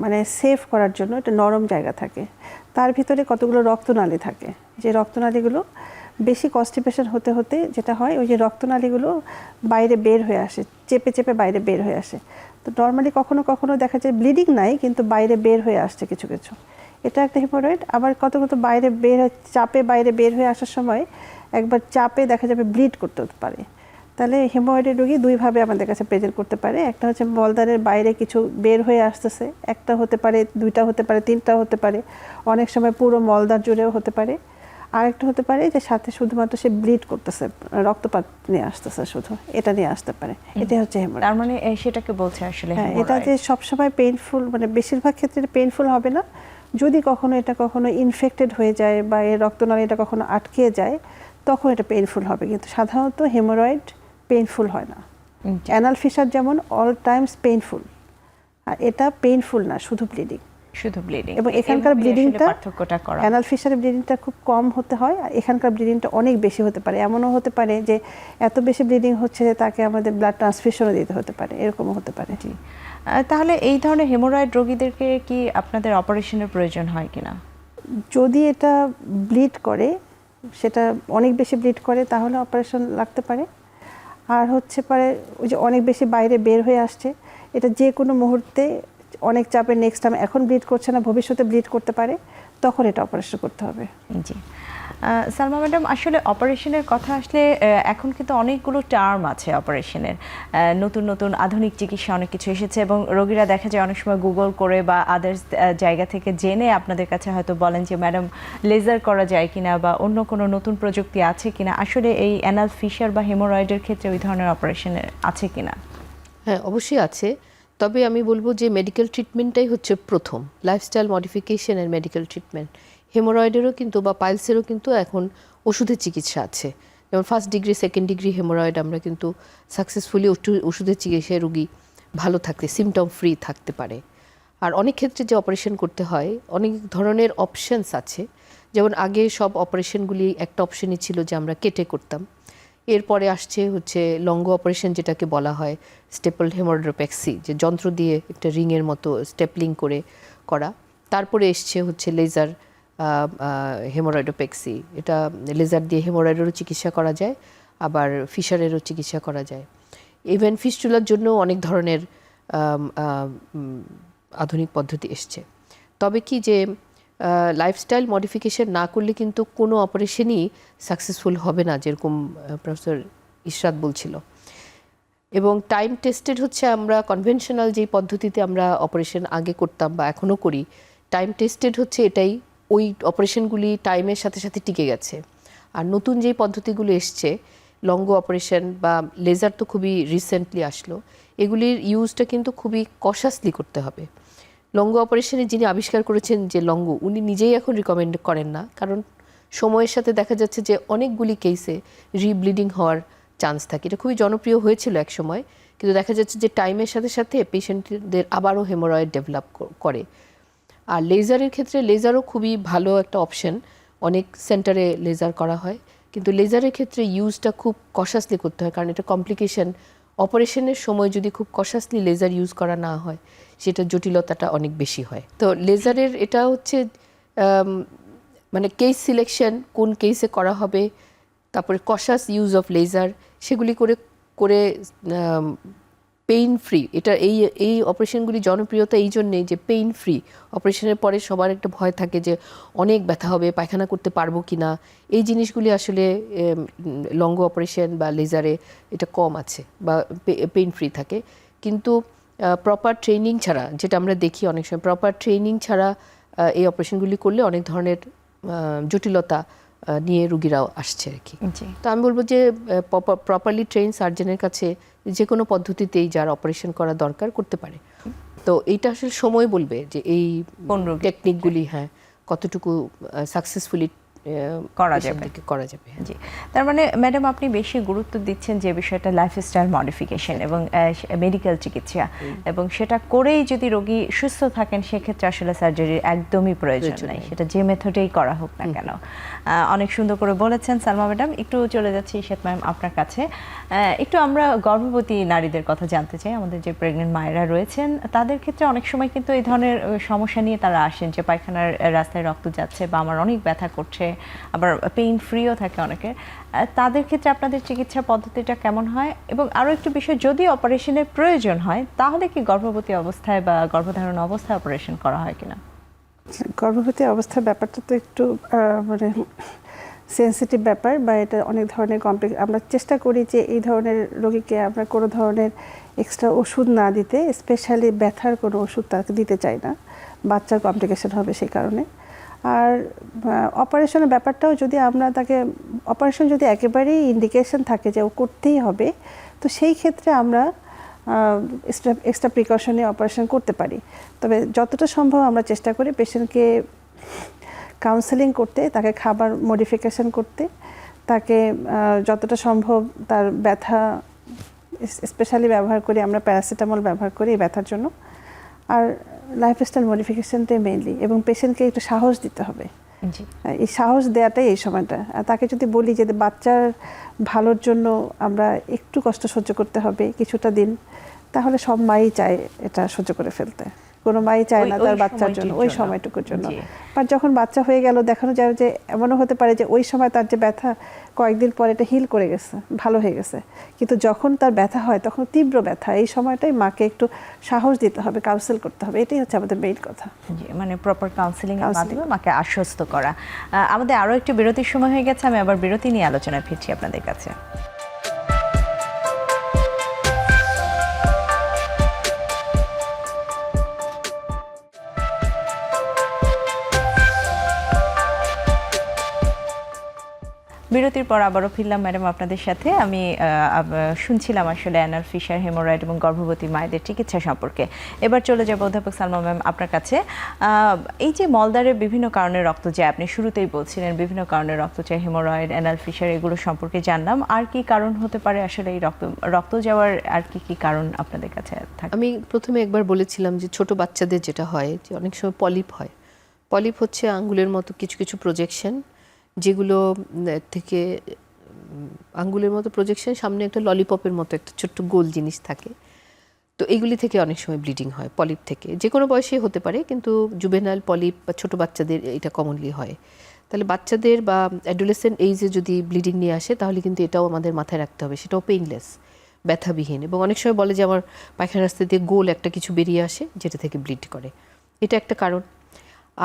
Speaker 2: মানে সেভ করার জন্য একটা নরম জায়গা থাকে, তার ভিতরে কতগুলো রক্তনালী থাকে, যে রক্তনালীগুলো বেশি কনস্টিপেশন হতে হতে যেটা হয়, ওই যে রক্তনালীগুলো বাইরে বের হয়ে আসে, চেপে চেপে বাইরে বের হয়ে আসে। তো নর্মালি কখনো কখনো দেখা যায় ব্লিডিং নাই, কিন্তু বাইরে বের হয়ে আসছে কিছু কিছু, এটা একটা হেমোরয়েড। আবার কত কত বাইরে চাপে বাইরে বের হয়ে আসার সময় একবার চাপে দেখা যাবে ব্লিড করতে পারে। তো তাহলে হেমোরয়েডের রোগী দুইভাবে আমাদের কাছে প্রেজেন্ট করতে পারে। একটা হচ্ছে মলদ্বারের বাইরে কিছু বের হয়ে আসতেছে, একটা হতে পারে, দুইটা হতে পারে, তিনটা হতে পারে, অনেক সময় পুরো মলদ্বার জুড়েও হতে পারে। আরেকটা হতে পারে যে সাথে শুধুমাত্র সে ব্লিড করতেছে, রক্তপাত নিয়ে আসতেছে, শুধু এটা নিয়ে আসতে পারে। এটা হচ্ছে হেমোরয়েড।
Speaker 1: তার মানে সেটাকে বলছে আসলে
Speaker 2: হ্যাঁ, এটা যে সবসময় পেইনফুল, মানে বেশিরভাগ ক্ষেত্রে পেইনফুল হবে না। যদি এটা কখনো ইনফেক্টেড হয়ে যায় বা এর রক্তনালীটা কখনো আটকে যায়, তখন এটা পেইনফুল হবে, কিন্তু সাধারণত হেমোরয়েড পেইনফুল হয় না। অ্যানাল ফিশার যেমন অল টাইমস পেইনফুল, আর এটা পেইনফুল না, শুধু ব্লিডিং।
Speaker 1: শুধু ব্লিডিং।
Speaker 2: এবং এখানকার ব্লিডিংটা,
Speaker 1: পার্থক্যটা করা,
Speaker 2: অ্যানাল ফিশারের ব্লিডিংটা খুব কম হতে হয়, আর এখানকার ব্লিডিংটা অনেক বেশি হতে পারে। এমনও হতে পারে যে এত বেশি ব্লিডিং হচ্ছে যে তাকে আমাদের ব্লাড ট্রান্সফিউশনও দিতে হতে পারে, এরকমও হতে পারে।
Speaker 1: জি। তাহলে এই ধরনের হেমোরয়েড রোগীদেরকে কি আপনাদের অপারেশনের প্রয়োজন হয় কিনা?
Speaker 2: যদি এটা ব্লিড করে, সেটা অনেক বেশি ব্লিড করে, তাহলে অপারেশন লাগতে পারে। আর হচ্ছে পারে ওই যে অনেক বেশি বাইরে বের হয়ে আসছে, এটা যে কোনো মুহূর্তে অনেক চাপে নেক্সট টাইম, এখন ব্লিড করছে না, ভবিষ্যতে ব্লিড করতে পারে, তখন এটা অপারেশন করতে হবে।
Speaker 1: জি। সালমা ম্যাডাম, আসলে অপারেশনের কথা আসলে এখন কিন্তু অনেকগুলো টার্ম আছে অপারেশনের, নতুন নতুন আধুনিক চিকিৎসা অনেক কিছু এসেছে এবং রোগীরা দেখা যায় অনেক সময় গুগল করে বা আদার্স জায়গা থেকে জেনে আপনাদের কাছে হয়তো বলেন যে ম্যাডাম লেজার করা যায় কিনা বা অন্য কোনো নতুন প্রযুক্তি আছে কিনা। আসলে এই অ্যানাল ফিশার বা হেমোরয়েডের ক্ষেত্রে ওই ধরনের অপারেশনের আছে কিনা?
Speaker 3: হ্যাঁ, অবশ্যই আছে। তবে আমি বলবো যে মেডিকেল ট্রিটমেন্টটাই হচ্ছে প্রথম, লাইফস্টাইল মডিফিকেশনের মেডিকেল ট্রিটমেন্ট। হেমোরয়েডেরও কিন্তু বা পাইলসেরও কিন্তু এখন ওষুধের চিকিৎসা আছে। যেমন first degree, second degree haemorrhoid আমরা কিন্তু সাকসেসফুলি ওষুধের চিকিৎসায় রোগী ভালো থাকতে, সিমটম ফ্রি থাকতে পারে। আর অনেক ক্ষেত্রে যে অপারেশন করতে হয়, অনেক ধরনের অপশনস আছে। যেমন আগে সব অপারেশনগুলি একটা অপশনই ছিল যে আমরা কেটে করতাম। এরপরে আসছে হচ্ছে লঙ্গ অপারেশন, যেটাকে বলা হয় স্টেপলড হেমোরয়েডোপ্যাক্সি, যে যন্ত্র দিয়ে একটা রিংয়ের মতো স্টেপলিং করে করা। তারপরে এসছে হচ্ছে লেজার হেমোরয়েডোপ্যাক্সি, এটা লেজার দিয়ে হেমোরয়েডেরও চিকিৎসা করা যায়, আবার ফিশারেরও চিকিৎসা করা যায়। ইভেন ফিস্টুলার জন্য অনেক ধরনের আধুনিক পদ্ধতি এসছে। তবে কি যে লাইফস্টাইল মডিফিকেশন না করলে কিন্তু কোনো অপারেশনই সাকসেসফুল হবে না, যেরকম প্রফেসর ইশরাত বলছিল। এবং টাইম টেস্টেড হচ্ছে, আমরা কনভেনশনাল যেই পদ্ধতিতে আমরা অপারেশন আগে করতাম বা এখনও করি, টাইম টেস্টেড হচ্ছে এটাই, ওই অপারেশনগুলি টাইমের সাথে সাথে টিকে গেছে। আর নতুন যেই পদ্ধতিগুলো এসছে, লঙ্গ অপারেশন বা লেজার তো খুবই রিসেন্টলি আসলো, এগুলির ইউজটা কিন্তু খুবই কশাসলি করতে হবে। লঙ্গ অপারেশনে যিনি আবিষ্কার করেছেন যে লঙ্গ, উনি নিজেই এখন রিকমেন্ড করেন না, কারণ সময়ের সাথে দেখা যাচ্ছে যে অনেকগুলি কেসে রিব্লিডিং হওয়ার চান্স থাকে। এটা খুবই জনপ্রিয় হয়েছিল এক সময়, কিন্তু দেখা যাচ্ছে যে টাইমের সাথে সাথে পেশেন্টদের আবারও হেমোরয়েড ডেভেলপ করে। আর লেজারের ক্ষেত্রে লেজারও খুবই ভালো একটা অপশন, অনেক সেন্টারে লেজার করা হয়, কিন্তু লেজারের ক্ষেত্রে ইউজটা খুব কশাসলি করতে হয়, কারণ এটা কমপ্লিকেশন। অপারেশনের সময় যদি খুব কশাসলি লেজার ইউজ করা না হয়, সেটার জটিলতাটা অনেক বেশি হয়। তো লেজারের এটা হচ্ছে মানে কেস সিলেকশন, কোন কেসে করা হবে, তারপরে কশাস ইউজ অফ লেজার, সেগুলি করে করে পেইন ফ্রি। এটা এই অপারেশনগুলি জনপ্রিয়তা এই জন্যেই যে পেইন ফ্রি। অপারেশনের পরে সবার একটা ভয় থাকে যে অনেক ব্যথা হবে, পায়খানা করতে পারবো কি না। এই জিনিসগুলি আসলে লঙ্গ অপারেশন বা লেজারে এটা কম আছে বা পেইন ফ্রি থাকে। কিন্তু প্রপার ট্রেনিং ছাড়া, যেটা আমরা দেখি অনেক সময়, প্রপার ট্রেনিং ছাড়া এই অপারেশনগুলি করলে অনেক ধরনের জটিলতা নিয়ে রুগীরাও আসছে আর কি। তো আমি বলবো যে প্রপারলি ট্রেন সার্জনের কাছে যে কোনো পদ্ধতিতেই যার অপারেশন করা দরকার করতে পারে। তো এইটা আসলে সময় বলবে যে এই টেকনিকগুলি হ্যাঁ কতটুকু সাকসেসফুলি করা যাবে।
Speaker 1: জি, তার মানে ম্যাডাম আপনি বেশি গুরুত্ব দিচ্ছেন যে বিষয়টা লাইফস্টাইল মডিফিকেশন এবং মেডিকেল চিকিৎসা, এবং সেটা করেই যদি রোগী সুস্থ থাকেন সেক্ষেত্রে আসলে সার্জারির একদমই প্রয়োজন নাই, সেটা যে মেথডেই করা হোক না কেন। অনেক সুন্দর করে বলেছেন সালমা ম্যাডাম। একটু চলে যাচ্ছি ইশরাত ম্যাম আপনার কাছে। একটু আমরা গর্ভবতী নারীদের কথা জানতে চাই। আমাদের যে প্রেগনেন্ট মায়েরা রয়েছেন তাদের ক্ষেত্রে অনেক সময় কিন্তু এই ধরনের সমস্যা নিয়ে তারা আসেন যে পায়খানার রাস্তায় রক্ত যাচ্ছে বা আমার অনেক ব্যথা করছে, আবার পেইন ফ্রিও থাকে অনেকের। তাদের ক্ষেত্রে আপনাদের চিকিৎসা পদ্ধতিটা কেমন হয়? এবং আরও একটু বিষয়, যদি অপারেশনের প্রয়োজন হয় তাহলে কি গর্ভবতী অবস্থায় বা গর্ভধারণ অবস্থায় অপারেশন করা হয় কিনা?
Speaker 2: গর্ভবতী অবস্থার ব্যাপারটা তো একটু মানে সেনসিটিভ ব্যাপার বা এটা অনেক ধরনের কমপ্লেক্স। আমরা চেষ্টা করি যে এই ধরনের রোগীকে আমরা কোনো ধরনের এক্সট্রা ওষুধ না দিতে, স্পেশালি ব্যথার কোনো ওষুধ তাকে দিতে চাই না, বাচ্চার কমপ্লিকেশন হবে সেই কারণে। আর অপারেশনের ব্যাপারটাও যদি আমরা তাকে অপারেশন যদি একেবারেই ইন্ডিকেশন থাকে যে ও করতেই হবে, তো সেই ক্ষেত্রে আমরা এক্সট্রা প্রিকশনে অপারেশন করতে পারি। তবে যতটা সম্ভব আমরা চেষ্টা করি পেশেন্টকে কাউন্সেলিং করতে, তাকে খাবার মডিফিকেশন করতে, তাকে যতটা সম্ভব তার ব্যথা স্পেশালি ব্যবহার করি আমরা, প্যারাসিটামল ব্যবহার করি এই ব্যথার জন্য। আর লাইফস্টাইল মডিফিকেশনটাই মেইনলি, এবং পেশেন্টকে একটু সাহস দিতে হবে।
Speaker 1: জি,
Speaker 2: এই সাহস দেওয়াটাই এই সময়টা। আর তাকে যদি বলি যে বাচ্চার ভালোর জন্য আমরা একটু কষ্ট সহ্য করতে হবে কিছুটা দিন, তাহলে সব মাই চায় এটা সহ্য করে ফেলতে। কোনো মাই চায় না তার বাচ্চার জন্য ওই সময়টুকুর জন্য। বাট যখন বাচ্চা হয়ে গেল দেখানো যায় যে এমনও হতে পারে যে ওই সময় তার যে ব্যথা কয়েকদিন পরে এটা হিল করে গেছে, ভালো হয়ে গেছে, কিন্তু যখন তার ব্যথা হয় তখন তীব্র ব্যথা, এই সময়টাই মাকে একটু সাহস দিতে হবে, কাউন্সেল করতে হবে। এটাই হচ্ছে আমাদের মেইন কথা।
Speaker 1: জি, মানে প্রপার কাউন্সেলিং এর মাধ্যমে মাকে আশ্বস্ত করা। আমাদের আরও একটু বিরতির সময় হয়ে গেছে, আমি আবার বিরতি নিয়ে আলোচনায় ফিরছি আপনাদের কাছে। বিরতির পর আবারও ফিরলাম ম্যাডাম আপনাদের সাথে। আমি শুনছিলাম আসলে অ্যানাল ফিশার, হেমোরয়েড এবং গর্ভবতী মায়েদের চিকিৎসা সম্পর্কে। এবার চলে যাব অধ্যাপক সালমা ম্যাম আপনার কাছে। এই যে মলদ্বারের বিভিন্ন কারণে রক্ত যায়, আপনি শুরুতেই বলছিলেন বিভিন্ন কারণে রক্ত যায়, হেমোরয়েড, অ্যানাল ফিশার, এগুলো সম্পর্কে জানলাম। আর কি কারণ হতে পারে আসলে এই রক্ত যাওয়ার, আর কি কারণ আপনাদের কাছে থাকে?
Speaker 3: আমি প্রথমে একবার বলেছিলাম যে ছোট বাচ্চাদের যেটা হয় যে অনেক সময় পলিপ হয়। পলিপ হচ্ছে আঙ্গুলের মতো কিছু কিছু প্রজেকশন, যেগুলো থেকে আঙ্গুলের মতো প্রজেকশন, সামনে একটা ললিপপের মতো একটা ছোট্ট গোল জিনিস থাকে। তো এইগুলি থেকে অনেক সময় ব্লিডিং হয়, পলিপ থেকে। যে কোনো বয়সে হতে পারে, কিন্তু জুভেনাইল পলিপ বা ছোটো বাচ্চাদের এটা কমনলি হয়। তাহলে বাচ্চাদের বা অ্যাডোলেসেন্ট এইজে যদি ব্লিডিং নিয়ে আসে তাহলে কিন্তু এটাও আমাদের মাথায় রাখতে হবে, সেটাও পেইনলেস, ব্যথাবিহীন। এবং অনেক সময় বলে যে আমার পায়খানা রাস্তা দিয়ে গোল একটা কিছু বেরিয়ে আসে যেটা থেকে ব্লিড করে, এটা একটা কারণ।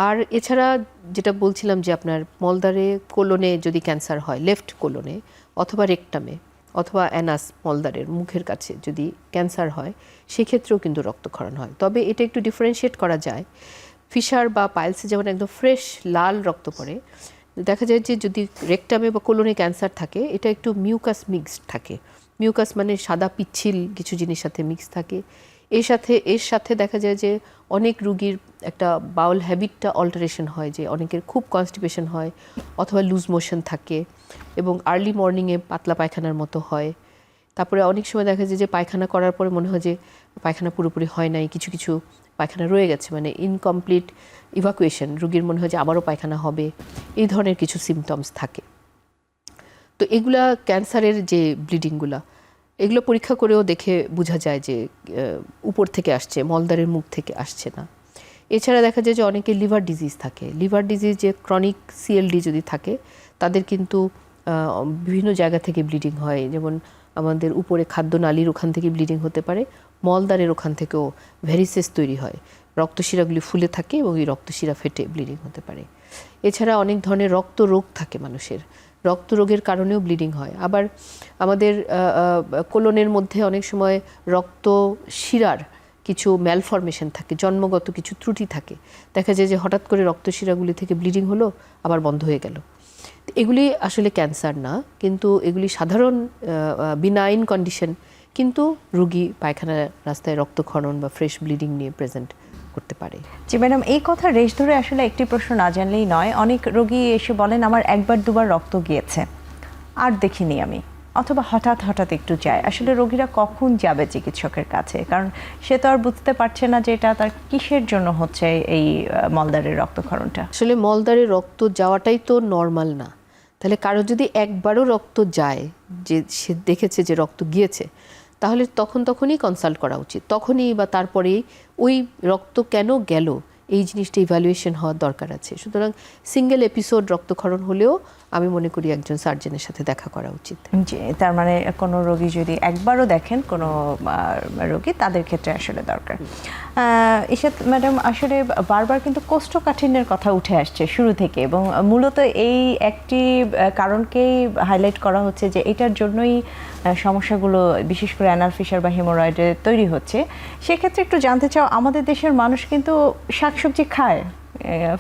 Speaker 3: আর এছাড়া যেটা বলছিলাম যে আপনার মলদ্বারে, কোলনে যদি ক্যান্সার হয়, লেফট কোলনে অথবা রেকটামে অথবা অ্যানাস, মলদ্বারের মুখের কাছে যদি ক্যান্সার হয়, সেক্ষেত্রেও কিন্তু রক্তক্ষরণ হয়। তবে এটা একটু ডিফারেন্সিয়েট করা যায়। ফিশার বা পাইলসে যেমন একদম ফ্রেশ লাল রক্ত পড়ে, দেখা যায় যে যদি রেকটামে বা কোলনে ক্যান্সার থাকে, এটা একটু মিউকাস মিক্সড থাকে। মিউকাস মানে সাদা পিচ্ছিল কিছু জিনিস সাথে মিক্স থাকে। এর সাথে দেখা যায় যে অনেক রুগীর একটা বাউল হ্যাবিটটা অল্টারেশন হয়, যে অনেকের খুব কনস্টিপেশন হয় অথবা লুজ মোশন থাকে, এবং আর্লি মর্নিংয়ে পাতলা পায়খানার মতো হয়। তারপরে অনেক সময় দেখা যায় যে পায়খানা করার পরে মনে হয় যে পায়খানা পুরোপুরি হয় নাই, কিছু কিছু পায়খানা রয়ে গেছে, মানে ইনকমপ্লিট ইভাকুয়েশন, রুগীর মনে হয় যে আবারও পায়খানা হবে, এই ধরনের কিছু সিমটমস থাকে। তো এগুলা ক্যান্সারের যে ব্লিডিংগুলা, এগুলো পরীক্ষা করেও দেখে বোঝা যায় যে উপর থেকে আসছে, মলদ্বারের মুখ থেকে আসছে না। এছাড়া দেখা যায় যে অনেকে লিভার ডিজিজ থাকে। লিভার ডিজিজ, যে ক্রনিক সিএলডি যদি থাকে, তাদের কিন্তু বিভিন্ন জায়গা থেকে ব্লিডিং হয়। যেমন আমাদের উপরে খাদ্যনালীর ওখান থেকে ব্লিডিং হতে পারে, মলদ্বারের ওখান থেকেও ভ্যারিসেস তৈরি হয়, রক্তশিরাগুলি ফুলে থাকে এবং এই রক্তশিরা ফেটে ব্লিডিং হতে পারে। এছাড়া অনেক ধরনের রক্ত রোগ থাকে মানুষের, রক্ত রোগের কারণেও ব্লিডিং হয়। আবার আমাদের কোলনের মধ্যে অনেক সময় রক্ত শিরার কিছু ম্যালফরমেশন থাকে, জন্মগত কিছু ত্রুটি থাকে। দেখা যায় যে হঠাৎ করে রক্তশিরাগুলি থেকে ব্লিডিং হলো, আবার বন্ধ হয়ে গেল। এগুলি আসলে ক্যান্সার না, কিন্তু এগুলি সাধারণ বিনাইন কন্ডিশন, কিন্তু রোগী পায়খানা রাস্তায় রক্তক্ষরণ বা ফ্রেশ ব্লিডিং নিয়ে প্রেজেন্ট করতে পারে।
Speaker 1: জি ম্যাডাম, এই কথা রেশ ধরে আসলে একটি প্রশ্ন না জানলেই নয়। অনেক রোগী এসে বলেন আমার একবার দুবার রক্ত গিয়েছে, আর দেখিনি আমি, অথবা হঠাৎ হঠাৎ একটু যায়। আসলে রোগীরা কখন যাবে চিকিৎসকের কাছে? কারণ সে তো আর বুঝতে পারছে না যে এটা তার কিসের জন্য হচ্ছে এই মলদ্বারের রক্তক্ষরণটা।
Speaker 3: আসলে মলদ্বারে রক্ত যাওয়াটাই তো নর্মাল না। তাহলে কারো যদি একবারও রক্ত যায়, যে সে দেখেছে যে রক্ত গিয়েছে, তাহলে তখনই কনসাল্ট করা উচিত, তখনই বা তারপরেই ওই রক্ত কেন গেল এই জিনিসটা ইভ্যালুয়েশন হওয়ার দরকার আছে। সুতরাং সিঙ্গেল এপিসোড রক্তক্ষরণ হলেও আমি মনে করি একজন সার্জনের সাথে দেখা করা উচিত।
Speaker 1: জি, তার মানে কোনো রোগী যদি একবারও দেখেন কোনো রোগী, তাদের ক্ষেত্রে আসলে দরকার। ইশাত ম্যাডাম, আসলে বারবার কিন্তু কোষ্ঠকাঠিন্যের কথা উঠে আসছে শুরু থেকে, এবং মূলত এই একটি কারণকেই হাইলাইট করা হচ্ছে যে এটার জন্যই সমস্যাগুলো বিশেষ করে অ্যানাল ফিশার বা হেমোরয়েডের তৈরি হচ্ছে। সেক্ষেত্রে একটু জানতে চাও, আমাদের দেশের মানুষ কিন্তু শাকসবজি খায়,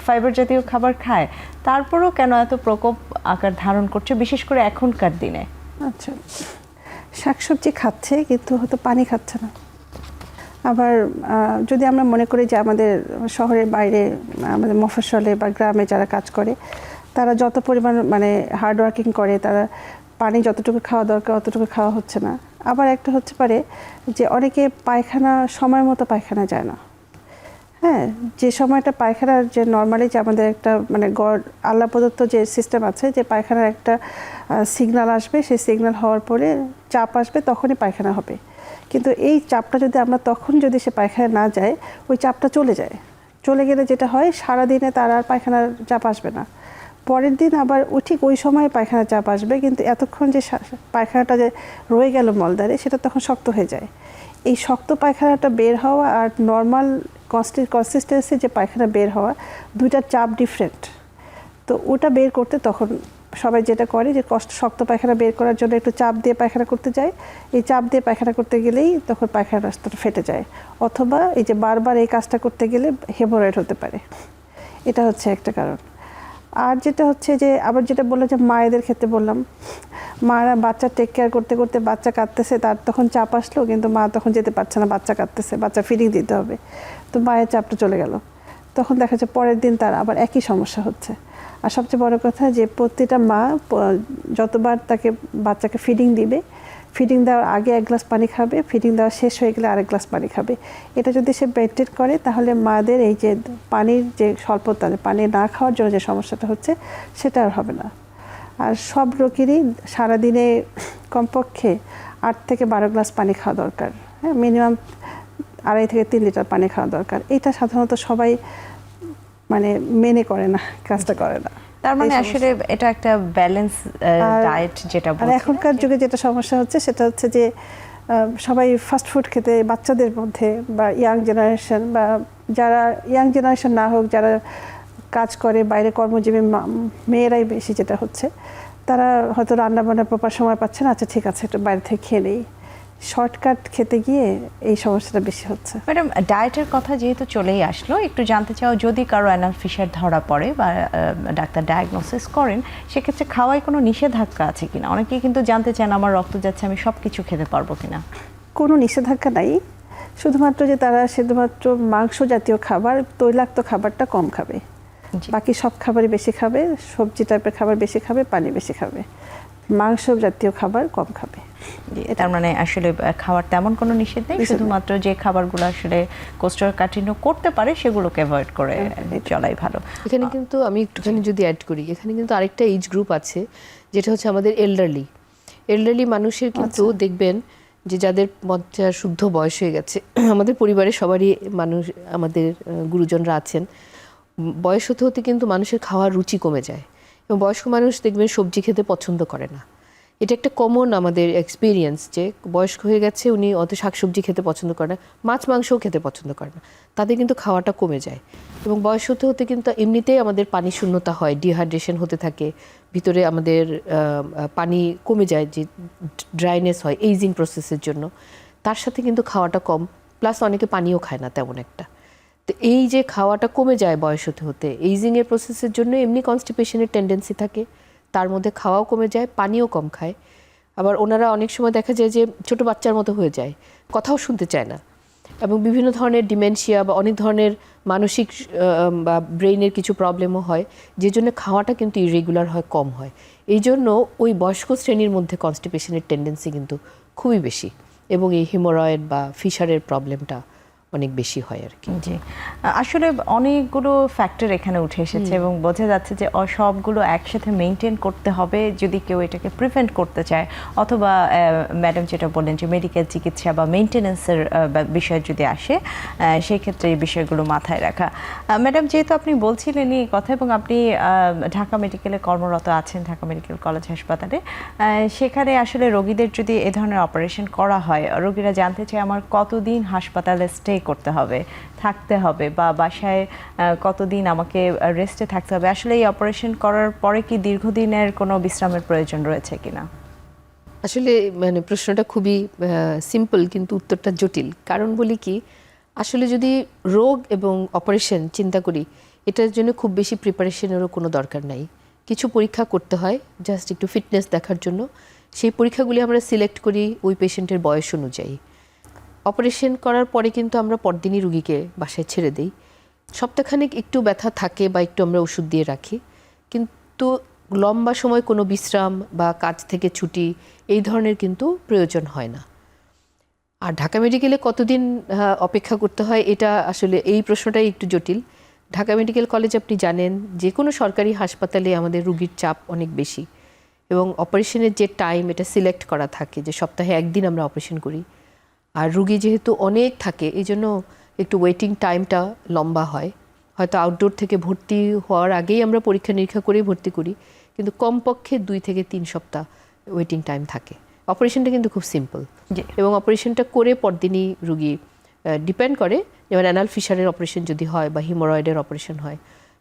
Speaker 1: ফাইবার জাতীয় খাবার খায়, তারপরেও কেন এত প্রকোপ আকার ধারণ করছে বিশেষ করে এখনকার দিনে?
Speaker 2: আচ্ছা, শাকসবজি খাচ্ছে কিন্তু হয়তো পানি খাচ্ছে না। আবার যদি আমরা মনে করি যে আমাদের শহরের বাইরে, আমাদের মফস্বলে বা গ্রামে যারা কাজ করে, তারা যত পরিমাণ মানে হার্ডওয়ার্কিং করে, তারা পানি যতটুকু খাওয়া দরকার অতটুকু খাওয়া হচ্ছে না। আবার একটা হচ্ছে পারে যে অনেকে পায়খানা সময় মতো পায়খানা যায় না। হ্যাঁ, যে সময়টা পায়খানার যে নর্মালি যে আমাদের একটা মানে গড় আল্লাহ প্রদত্ত যে সিস্টেম আছে, যে পায়খানার একটা সিগন্যাল আসবে, সেই সিগন্যাল হওয়ার পরে চাপ আসবে, তখনই পায়খানা হবে। কিন্তু এই চাপটা যদি আমরা তখন যদি সে পায়খানা না যায়, ওই চাপটা চলে যায়। চলে গেলে যেটা হয়, সারাদিনে তার আর পায়খানার চাপ আসবে না। পরের দিন আবার ঠিক ওই সময় পায়খানার চাপ আসবে, কিন্তু এতক্ষণ যে পায়খানাটা যে রয়ে গেল মলদ্বারে, সেটা তখন শক্ত হয়ে যায়। এই শক্ত পায়খানাটা বের হওয়া আর নর্মাল কনসিস্টেন্সি যে পায়খানা বের হওয়া, দুইটার চাপ ডিফারেন্ট। তো ওটা বের করতে তখন সবাই যেটা করে যে শক্ত পায়খানা বের করার জন্য একটু চাপ দিয়ে পায়খানা করতে যায়। এই চাপ দিয়ে পায়খানা করতে গেলেই তখন পায়খানার রাস্তাটা ফেটে যায়, অথবা এই যে বারবার এই কাজটা করতে গেলে হেমোরয়েড হতে পারে। এটা হচ্ছে একটা কারণ। আর যেটা হচ্ছে যে আবার যেটা বললো যে মায়েদের ক্ষেত্রে বললাম, মারা বাচ্চা টেক কেয়ার করতে করতে বাচ্চা কাঁদতেছে, তার তখন চাপ আসলো, কিন্তু মা তখন যেতে পারছে না, বাচ্চা কাঁদতেছে, বাচ্চা ফিডিং দিতে হবে, তো মায়ের চাপটা চলে গেল। তখন দেখা যাচ্ছে পরের দিন তার আবার একই সমস্যা হচ্ছে। আর সবচেয়ে বড় কথা যে প্রতিটা মা যতবার তাকে বাচ্চাকে ফিডিং দিবে, ফিডিং দেওয়ার আগে 1 গ্লাস পানি খাবে, ফিডিং দেওয়া শেষ হয়ে গেলে আরেক গ্লাস পানি খাবে। এটা যদি সে মেনটেন করে, তাহলে মাদের এই যে পানির যে স্বল্পতা, পানি না খাওয়ার জন্য যে সমস্যাটা হচ্ছে, সেটা আর হবে না। আর সব রোগীরই সারাদিনে কমপক্ষে 8 থেকে 12 গ্লাস পানি খাওয়া দরকার। হ্যাঁ, মিনিমাম 2.5 থেকে 3 লিটার পানি খাওয়া দরকার। এটা সাধারণত সবাই মানে মেনে করে না, কাজটা করে না।
Speaker 1: তার মানে আসলে এটা একটা ব্যালেন্স ডায়েট যেটা
Speaker 2: আর এখনকার যুগে যেটা সমস্যা হচ্ছে, সেটা হচ্ছে যে সবাই ফাস্ট ফুড খেতে, বাচ্চাদের মধ্যে বা ইয়াং জেনারেশন, বা যারা ইয়াং জেনারেশন না হোক, যারা কাজ করে বাইরে কর্মজীবী মেয়েরাই বেশি যেটা হচ্ছে, তারা হয়তো রান্না বান্নার প্রপার সময় পাচ্ছে না। আচ্ছা ঠিক আছে, একটু বাইরে থেকে খেয়ে নেই, শর্টকাট খেতে গিয়ে এই সমস্যাটা বেশি হচ্ছে।
Speaker 1: ম্যাডাম, ডায়েটের কথা যেহেতু চলেই আসলো, একটু জানতে চাও, যদি কারো অ্যানাল ফিশার ধরা পড়ে বা ডাক্তার ডায়াগনোসিস করেন, সেক্ষেত্রে খাওয়ায় কোনো নিষেধাজ্ঞা আছে কিনা? অনেকেই কিন্তু জানতে চান আমার রক্ত যাচ্ছে, আমি সব কিছু খেতে পারবো কিনা।
Speaker 2: কোনো নিষেধাজ্ঞা নাই, শুধুমাত্র যে তারা শুধুমাত্র মাংস জাতীয় খাবার, তৈলাক্ত খাবারটা কম খাবে, বাকি সব খাবারই বেশি খাবে, সবজি টাইপের খাবার বেশি খাবে, পানি বেশি খাবে, মাংস জাতীয় খাবার কম খাবে।
Speaker 1: তার মানে আসলে খাওয়ার তেমন কোনো নিষেধ নেই, শুধুমাত্র যে খাবারগুলো আসলে কোষ্ঠকাঠিন্য করতে পারে সেগুলোকে অ্যাভয়েড করে চলাই ভালো।
Speaker 3: এখানে কিন্তু আমি একটুখানি যদি অ্যাড করি, এখানে কিন্তু আরেকটা এজ গ্রুপ আছে, যেটা হচ্ছে আমাদের এল্ডারলি মানুষের। কিন্তু দেখবেন যে যাদের 50 শুদ্ধ বয়স হয়ে গেছে, আমাদের পরিবারের সবারই মানুষ, আমাদের গুরুজনরা আছেন, বয়স হতে হতে কিন্তু মানুষের খাওয়ার রুচি কমে যায়, এবং বয়স্ক মানুষ দেখবেন সবজি খেতে পছন্দ করে না। এটা একটা কমন আমাদের এক্সপিরিয়েন্স, যে বয়স্ক হয়ে গেছে, উনি অত শাকসবজি খেতে পছন্দ করে না, মাছ মাংসও খেতে পছন্দ করে না, তাদের কিন্তু খাওয়াটা কমে যায়। এবং বয়স হতে হতে কিন্তু এমনিতেই আমাদের পানি শূন্যতা হয়, ডিহাইড্রেশন হতে থাকে, ভিতরে আমাদের পানি কমে যায়, যে ড্রাইনেস হয় এইজিং প্রসেসের জন্য। তার সাথে কিন্তু খাওয়াটা কম, প্লাস অনেকে পানিও খায় না তেমন একটা। তো এই যে খাওয়াটা কমে যায় বয়স হতে হতে, এইজিংয়ের প্রসেসের জন্য এমনি কনস্টিপেশনের টেন্ডেন্সি থাকে, তার মধ্যে খাওয়াও কমে যায়, পানিও কম খায়। আবার ওনারা অনেক সময় দেখা যায় যে ছোট বাচ্চার মতো হয়ে যায়, কথাও শুনতে চায় না, এবং বিভিন্ন ধরনের ডিমেনশিয়া বা অনেক ধরনের মানসিক বা ব্রেইনের কিছু প্রবলেমও হয়, যে জন্য খাওয়াটা কিন্তু ইরেগুলার হয়, কম হয়। এই জন্য ওই বয়স্ক শ্রেণীর মধ্যে কনস্টিপেশনের টেন্ডেন্সি কিন্তু খুবই বেশি, এবং এই হিমোরয়েড বা ফিশারের প্রবলেমটা অনেক বেশি হয় আর কি।
Speaker 1: জি, আসলে অনেকগুলো ফ্যাক্টর এখানে উঠে এসেছে এবং বোঝা যাচ্ছে যে সবগুলো একসাথে মেনটেন করতে হবে যদি কেউ এটাকে প্রিভেন্ট করতে চায়, অথবা ম্যাডাম যেটা বললেন যে মেডিকেল চিকিৎসা বা মেনটেন্যান্সের বিষয় যদি আসে, সেই ক্ষেত্রে এই বিষয়গুলো মাথায় রাখা। ম্যাডাম, যেহেতু আপনি বলছিলেন এই কথা এবং আপনি ঢাকা মেডিকেলে কর্মরত আছেন, ঢাকা মেডিকেল কলেজ হাসপাতালে, সেখানে আসলে রোগীদের যদি এ ধরনের অপারেশন করা হয়, রোগীরা জানতে চায় আমার কতদিন হাসপাতালে স্টে করতে হবে, থাকতে হবে, বা বাসায় কতদিন আমাকে রেস্টে থাকতে হবে। আসলে এই অপারেশন করার পরে কি দীর্ঘদিনের কোনো বিশ্রামের প্রয়োজন রয়েছে কিনা?
Speaker 3: আসলে মানে প্রশ্নটা খুবই সিম্পল, কিন্তু উত্তরটা জটিল। কারণ বলি কি, আসলে যদি রোগ এবং অপারেশন চিন্তা করি, এটার জন্য খুব বেশি প্রিপারেশনেরও কোনো দরকার নাই। কিছু পরীক্ষা করতে হয় জাস্ট একটু ফিটনেস দেখার জন্য। সেই পরীক্ষাগুলি আমরা সিলেক্ট করি ওই পেশেন্টের বয়স অনুযায়ী। অপারেশন করার পরে কিন্তু আমরা পরদিনই রুগীকে বাসায় ছেড়ে দিই। সপ্তাহখানেক একটু ব্যথা থাকে বা একটু আমরা ওষুধ দিয়ে রাখি, কিন্তু লম্বা সময় কোনো বিশ্রাম বা কাজ থেকে ছুটি এই ধরনের কিন্তু প্রয়োজন হয় না। আর ঢাকা মেডিকেলে কতদিন অপেক্ষা করতে হয়, এটা আসলে এই প্রশ্নটাই একটু জটিল। ঢাকা মেডিকেল কলেজ আপনি জানেন, যে কোনো সরকারি হাসপাতালে আমাদের রুগীর চাপ অনেক বেশি এবং অপারেশনের যে টাইম এটা সিলেক্ট করা থাকে যে সপ্তাহে একদিন আমরা অপারেশন করি। আর রুগী যেহেতু অনেক থাকে, এই জন্য একটু ওয়েটিং টাইমটা লম্বা হয়। হয়তো আউটডোর থেকে ভর্তি হওয়ার আগেই আমরা পরীক্ষা নিরীক্ষা করেই ভর্তি করি, কিন্তু কমপক্ষে 2 থেকে 3 সপ্তাহ ওয়েটিং টাইম থাকে। অপারেশনটা কিন্তু খুব সিম্পল, এবং অপারেশনটা করে পরদিনই রুগী, ডিপেন্ড করে, যেমন অ্যানাল ফিশারের অপারেশন যদি হয় বা হিমোরয়েডের অপারেশন হয়,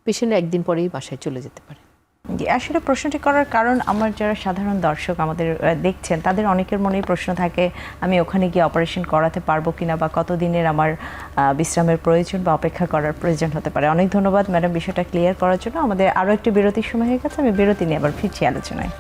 Speaker 3: পেশেন্ট একদিন পরেই বাসায় চলে যেতে পারে।
Speaker 1: জি, আসলে প্রশ্নটি করার কারণ আমার যারা সাধারণ দর্শক আমাদের দেখছেন, তাদের অনেকের মনেই প্রশ্ন থাকে আমি ওখানে গিয়ে অপারেশন করাতে পারবো কিনা, বা কতদিনের আমার বিশ্রামের প্রয়োজন বা অপেক্ষা করার প্রয়োজন হতে পারে। অনেক ধন্যবাদ ম্যাডাম বিষয়টা ক্লিয়ার করার জন্য। আমাদের আরও একটি বিরতির সময় হয়ে গেছে, আমি বিরতি নিয়ে আবার ফিরছি আলোচনায়।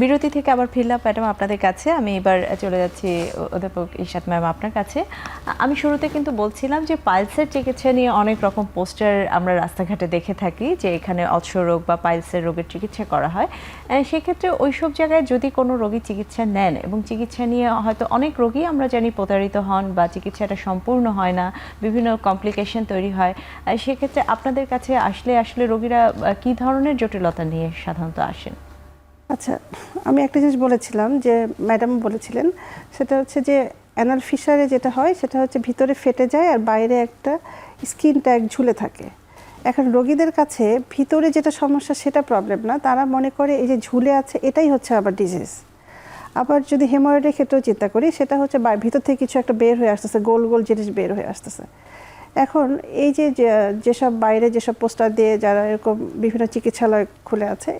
Speaker 1: বিরতি থেকে আবার ফিরলাম ম্যাডাম আপনাদের কাছে। আমি এবার চলে যাচ্ছি অধ্যাপক ইশরাত ম্যাম আপনার কাছে। আমি শুরুতে কিন্তু বলছিলাম যে পাইলসের চিকিৎসা নিয়ে অনেক রকম পোস্টার আমরা রাস্তাঘাটে দেখে থাকি যে এখানে অশ্ব রোগ বা পাইলসের রোগের চিকিৎসা করা হয়। সেক্ষেত্রে ওই সব জায়গায় যদি কোনো রোগী চিকিৎসা নেন এবং চিকিৎসা নিয়ে হয়তো অনেক রোগী আমরা জানি প্রতারিত হন বা চিকিৎসাটা সম্পূর্ণ হয় না, বিভিন্ন কমপ্লিকেশন তৈরি হয়, সেক্ষেত্রে আপনাদের কাছে আসলে রোগীরা কী ধরনের জটিলতা নিয়ে সাধারণত আসেন?
Speaker 2: আচ্ছা, আমি একটা জিনিস বলেছিলাম যে ম্যাডাম বলেছিলেন, সেটা হচ্ছে যে অ্যানাল ফিশারে যেটা হয় সেটা হচ্ছে ভিতরে ফেটে যায় আর বাইরে একটা স্কিন ট্যাগ ঝুলে থাকে। এখন রোগীদের কাছে ভিতরে যেটা সমস্যা সেটা প্রবলেম না, তারা মনে করে এই যে ঝুলে আছে এটাই হচ্ছে আবার ডিজিজ। আবার যদি হেমোরয়েডের ক্ষেত্রেও চিন্তা করি, সেটা হচ্ছে ভিতর থেকে কিছু একটা বের হয়ে আসতেছে, গোল গোল জিনিস বের হয়ে আসতেছে। এখন এই যেসব বাইরে যেসব পোস্টার দিয়ে যারা এরকম বিভিন্ন চিকিৎসালয় খুলে আছে,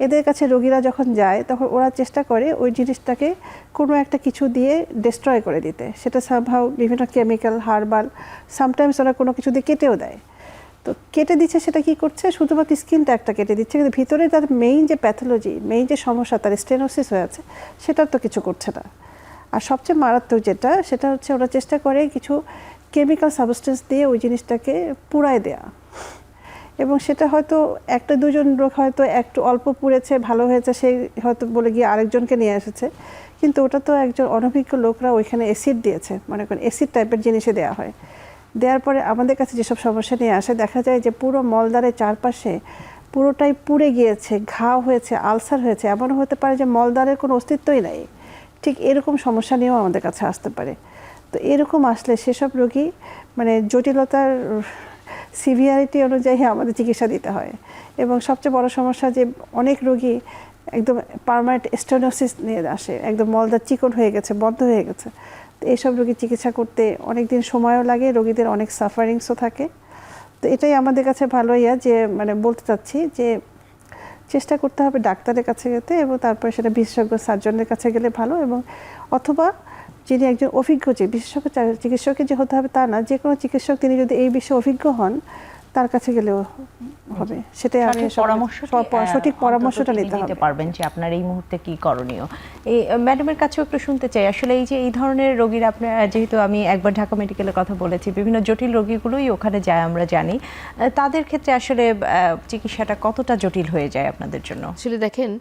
Speaker 2: এদের কাছে রোগীরা যখন যায় তখন ওরা চেষ্টা করে ওই জিনিসটাকে কোনো একটা কিছু দিয়ে ডিস্ট্রয় করে দিতে। সেটা সামহাউ বিভিন্ন কেমিক্যাল, হার্বাল, সামটাইমস ওরা কোনো কিছু দিয়ে কেটেও দেয়। তো কেটে দিচ্ছে, সেটা কি করছে, শুধুমাত্র স্কিনটা একটা কেটে দিচ্ছে, কিন্তু ভিতরে তার মেইন যে প্যাথোলজি, মেইন যে সমস্যা, তার স্টেনোসিস হয়ে আছে, সেটার তো কিছু করছে না। আর সবচেয়ে মারাত্মক যেটা, সেটা হচ্ছে ওরা চেষ্টা করে কিছু কেমিক্যাল সাবস্টেন্স দিয়ে ওই জিনিসটাকে পুড়ায় দেয়া, এবং সেটা হয়তো একটা দুজন লোক হয়তো একটু অল্প পুড়েছে, ভালো হয়েছে, সেই হয়তো বলে গিয়ে আরেকজনকে নিয়ে এসেছে, কিন্তু ওটা তো একজন অনভিজ্ঞ লোকরা ওইখানে অ্যাসিড দিয়েছে, মনে করেন অ্যাসিড টাইপের জিনিসে দেওয়া হয়। দেওয়ার পরে আমাদের কাছে যেসব সমস্যা নিয়ে আসে, দেখা যায় যে পুরো মলদ্বারের চারপাশে পুরোটাই পুড়ে গিয়েছে, ঘা হয়েছে, আলসার হয়েছে, এমনও হতে পারে যে মলদ্বারের কোনো অস্তিত্বই নাই। ঠিক এরকম সমস্যা নিয়েও আমাদের কাছে আসতে পারে। তো এরকম আসলে সেসব রোগী মানে জটিলতার সিভিয়ারিটি অনুযায়ী আমাদের চিকিৎসা দিতে হয়। এবং সবচেয়ে বড় সমস্যা যে অনেক রোগী একদম পার্মানেন্ট স্টেনোসিস নিয়ে আসে, একদম মলদার চিকন হয়ে গেছে, বন্ধ হয়ে গেছে। তো এইসব রোগী চিকিৎসা করতে অনেক দিন সময়ও লাগে, রোগীদের অনেক সাফারিংসও থাকে। তো এটাই আমাদের কাছে ভালো যে মানে বলতে চাচ্ছি যে চেষ্টা করতে হবে ডাক্তারের কাছে যেতে, এবং তারপরে সেটা বিশেষজ্ঞ সার্জনের কাছে গেলে ভালো, এবং অথবা যিনি একজন অভিজ্ঞ, যে বিশেষজ্ঞ চিকিৎসকের যে হতে হবে তা না, যে কোনো চিকিৎসক তিনি যদি এই বিষয়ে অভিজ্ঞ হন, তার কাছে গেলেও হবে। সেটাই আমি সঠিক পরামর্শটা নিতে হবে।
Speaker 1: পারবেন যে আপনার এই মুহূর্তে কি করণীয়। এই ম্যাডামের কাছেও একটু শুনতে চাই, আসলে এই যে এই ধরনের রোগীরা, আপনার যেহেতু আমি একবার ঢাকা মেডিকেলের কথা বলেছি, বিভিন্ন জটিল রোগীগুলোই ওখানে যায় আমরা জানি, তাদের ক্ষেত্রে আসলে চিকিৎসাটা কতটা জটিল হয়ে যায় আপনাদের জন্য?
Speaker 3: আসলে দেখেন,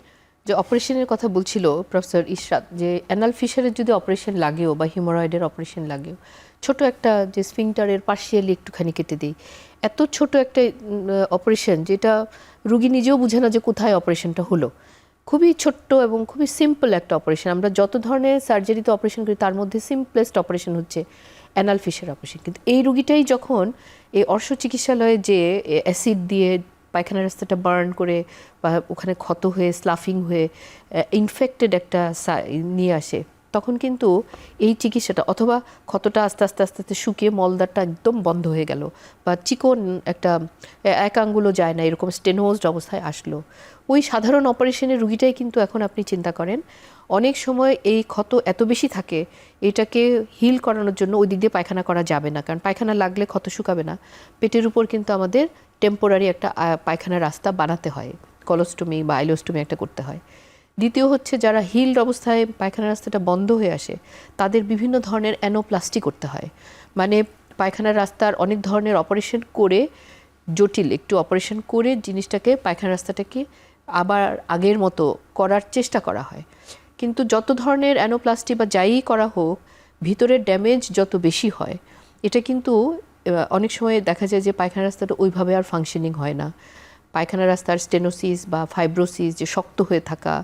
Speaker 3: যে অপারেশনের কথা বলছিল প্রফেসর ইশরাত, যে অ্যানাল ফিশারের যদি অপারেশন লাগেও বা হিমোরয়েডের অপারেশন লাগেও, ছোট একটা যে স্ফিংটারের পার্শিয়ালি একটুখানি কেটে দিই, এত ছোট একটা অপারেশন যেটা রুগী নিজেও বুঝে না যে কোথায় অপারেশনটা হলো। খুবই ছোট্ট এবং খুবই সিম্পল একটা অপারেশন। আমরা যত ধরনের সার্জারিতে অপারেশন করি তার মধ্যে সিম্পলেস্ট অপারেশন হচ্ছে অ্যানাল ফিশার অপারেশন। কিন্তু এই রুগীটাই যখন এই অর্শ চিকিৎসালয়ে যে অ্যাসিড দিয়ে পায়খানা রাস্তাটা বার্ন করে বা ওখানে ক্ষত হয়ে স্লাফিং হয়ে ইনফেক্টেড একটা নিয়ে আসে, তখন কিন্তু এই চিকিৎসাটা, অথবা ক্ষতটা আস্তে আস্তে আস্তে আস্তে শুকিয়ে মলদারটা একদম বন্ধ হয়ে গেল, বা চিকন একটা এক আঙ্গুলো যায় না, এরকম স্টেনোজড অবস্থায় আসলো, ওই সাধারণ অপারেশনের রুগীটাই কিন্তু এখন আপনি চিন্তা করেন অনেক সময় এই ক্ষত এত বেশি থাকে, এটাকে হিল করানোর জন্য ওই দিক দিয়ে পায়খানা করা যাবে না, কারণ পায়খানা লাগলে ক্ষত শুকাবে না। পেটের উপর কিন্তু আমাদের টেম্পোরারি একটা পায়খানার রাস্তা বানাতে হয়, কলোস্টমি বা আইলোস্টমি একটা করতে হয়। দ্বিতীয় হচ্ছে, যারা হিলড অবস্থায় পায়খানা রাস্তাটা বন্ধ হয়ে আসে তাদের বিভিন্ন ধরনের অ্যানোপ্লাস্টি করতে হয়, মানে পায়খানার রাস্তার অনেক ধরনের অপারেশন করে, জটিল একটু অপারেশন করে জিনিসটাকে, পায়খানা রাস্তাটাকে আবার আগের মতো করার চেষ্টা করা হয়। কিন্তু যত ধরনের অ্যানোপ্লাস্টি বা যাই করা হোক, ভিতরের ড্যামেজ যত বেশি হয়, এটা কিন্তু অনেক সময় দেখা যায় যে পায়খানা রাস্তাটা ওইভাবে আর ফাংশনিং হয় না। পায়খানা রাস্তার স্টেনোসিস বা ফাইব্রোসিস, যে শক্ত হয়ে থাকা,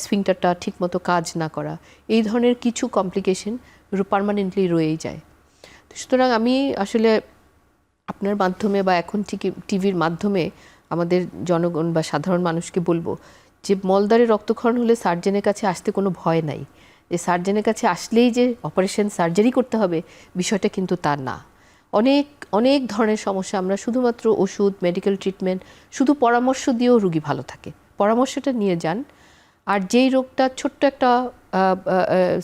Speaker 3: স্ফিংটারটা ঠিকমতো কাজ না করা, এই ধরনের কিছু কমপ্লিকেশন পার্মানেন্টলি রয়েই যায়। সুতরাং আমি আসলে আপনার মাধ্যমে বা এখন টিভির মাধ্যমে আমাদের জনগণ বা সাধারণ মানুষকে বলবো যে মলদ্বারে রক্তক্ষরণ হলে সার্জনের কাছে আসতে কোনো ভয় নাই, যে সার্জনের কাছে আসলেই যে অপারেশন সার্জারি করতে হবে বিষয়টা কিন্তু তা না। অনেক অনেক ধরনের সমস্যা আমরা শুধুমাত্র ওষুধ, মেডিকেল ট্রিটমেন্ট, শুধু পরামর্শ দিয়েও রুগী ভালো থাকে। পরামর্শটা নিয়ে যান, আর যেই রোগটা ছোট্ট একটা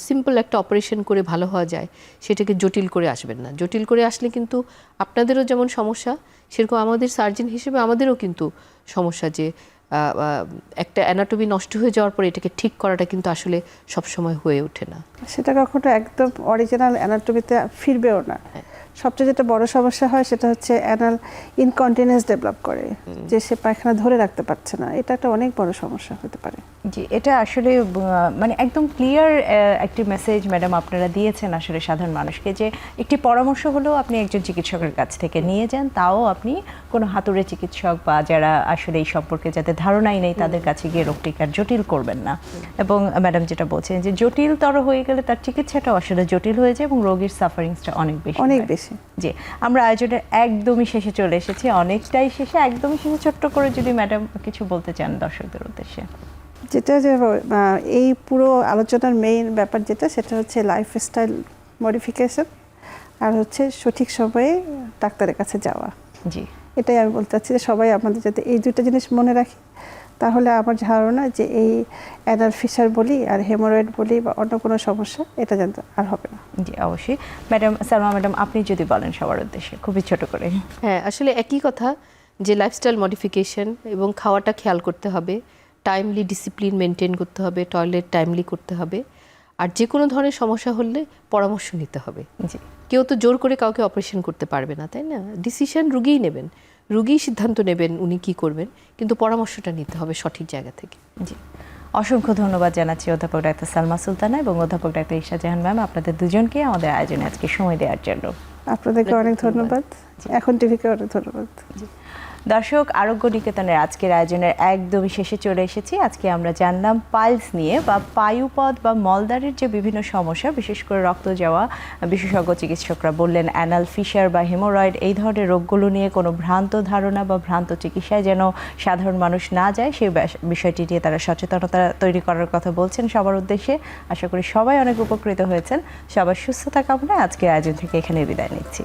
Speaker 3: সিম্পল একটা অপারেশন করে ভালো হওয়া যায়, সেটাকে জটিল করে আসবেন না। জটিল করে আসলে কিন্তু আপনাদেরও যেমন সমস্যা, সেরকম আমাদের সার্জন হিসেবে আমাদেরও কিন্তু সমস্যা, যে একটা অ্যানাটমি নষ্ট হয়ে যাওয়ার পরে এটাকে ঠিক করাটা কিন্তু আসলে সবসময় হয়ে ওঠে না।
Speaker 2: সেটা কখনো একদম অরিজিনাল অ্যানাটমিতে ফিরবেও না। সবচেয়ে যেটা বড় সমস্যা হয় সেটা হচ্ছে অ্যানাল ইনকন্টিনেন্স ডেভেলপ করে, যে সে পায়খানা ধরে রাখতে পারছে না। এটা একটা অনেক বড় সমস্যা হতে পারে।
Speaker 1: জি, এটা আসলে মানে একদম ক্লিয়ার একটি মেসেজ ম্যাডাম আপনারা দিয়েছেন আসলে সাধারণ মানুষকে, যে একটি পরামর্শ হলেও আপনি একজন চিকিৎসকের কাছ থেকে নিয়ে যান, তাও আপনি কোনো হাতুড়ে চিকিৎসক বা যারা আসলে এই সম্পর্কে যাদের ধারণাই নেই তাদের কাছে গিয়ে রোগটিকে আর জটিল করবেন না। এবং ম্যাডাম যেটা বলছেন যে জটিলতর হয়ে গেলে তার চিকিৎসাটাও আসলে জটিল হয়ে যায় এবং রোগীর সাফারিংসটা অনেক বেশি। জি, আমরা আয়োজনের একদমই শেষে চলে এসেছি, অনেকটাই শেষে, একদমই শেষে। ছোট্ট করে যদি ম্যাডাম কিছু বলতে চান দর্শকদের উদ্দেশ্যে।
Speaker 2: যেটা যে এই পুরো আলোচনার মেইন ব্যাপার যেটা, সেটা হচ্ছে লাইফস্টাইল মডিফিকেশন, আর হচ্ছে সঠিক সময়ে ডাক্তারের কাছে যাওয়া।
Speaker 1: জি,
Speaker 2: এটাই আমি বলতে চাচ্ছি যে সবাই আমাদের যাতে এই দুটো জিনিস মনে রাখি, তাহলে আমার ধারণা যে এই অ্যানাল ফিশার বলি আর হেমোরয়েড বলি বা অন্য কোনো সমস্যা, এটা জানতে আর হবে না।
Speaker 1: জি, অবশ্যই। ম্যাডাম, সালমা ম্যাডাম, আপনি যদি বলেন সবার উদ্দেশ্যে খুবই ছোট করে।
Speaker 3: হ্যাঁ, আসলে একই কথা, যে লাইফস্টাইল মডিফিকেশন এবং খাওয়াটা খেয়াল করতে হবে, টাইমলি ডিসিপ্লিন মেনটেন করতে হবে, টয়লেট টাইমলি করতে হবে, আর যে কোনো ধরনের সমস্যা হলে পরামর্শ নিতে হবে।
Speaker 1: জি,
Speaker 3: কেউ তো জোর করে কাউকে অপারেশন করতে পারবে না, তাই না? ডিসিশন রুগীই নেবেন, রুগী সিদ্ধান্ত নেবেন উনি কি করবেন, কিন্তু পরামর্শটা নিতে হবে সঠিক জায়গা থেকে।
Speaker 1: জি, অসংখ্য ধন্যবাদ জানাচ্ছি অধ্যাপক ডাক্তার সালমা সুলতানা এবং অধ্যাপক ডাক্তার ইশা জাহান ম্যাম, আপনাদের দুজনকে আমাদের আয়োজনে আজকে সময় দেওয়ার জন্য।
Speaker 2: আপনাদেরকে অনেক ধন্যবাদ, এখন টিভিকে অনেক ধন্যবাদ।
Speaker 1: দর্শক, আরোগ্য নিকেতনের আজকের আয়োজনের একদমই শেষে চলে এসেছি। আজকে আমরা জানলাম পাইলস নিয়ে, বা পায়ুপথ বা মলদ্বারের যে বিভিন্ন সমস্যা, বিশেষ করে রক্ত যাওয়া। বিশেষজ্ঞ চিকিৎসকরা বললেন অ্যানাল ফিশার বা হেমোরয়েড, এই ধরনের রোগগুলো নিয়ে কোনো ভ্রান্ত ধারণা বা ভ্রান্ত চিকিৎসায় যেন সাধারণ মানুষ না যায়, সেই বিষয়টি নিয়ে তারা সচেতনতা তৈরি করার কথা বলছেন সবার উদ্দেশ্যে। আশা করি সবাই অনেক উপকৃত হয়েছেন। সবার সুস্থতা কামনায় আজকের আয়োজন থেকে এখানে বিদায় নিচ্ছি।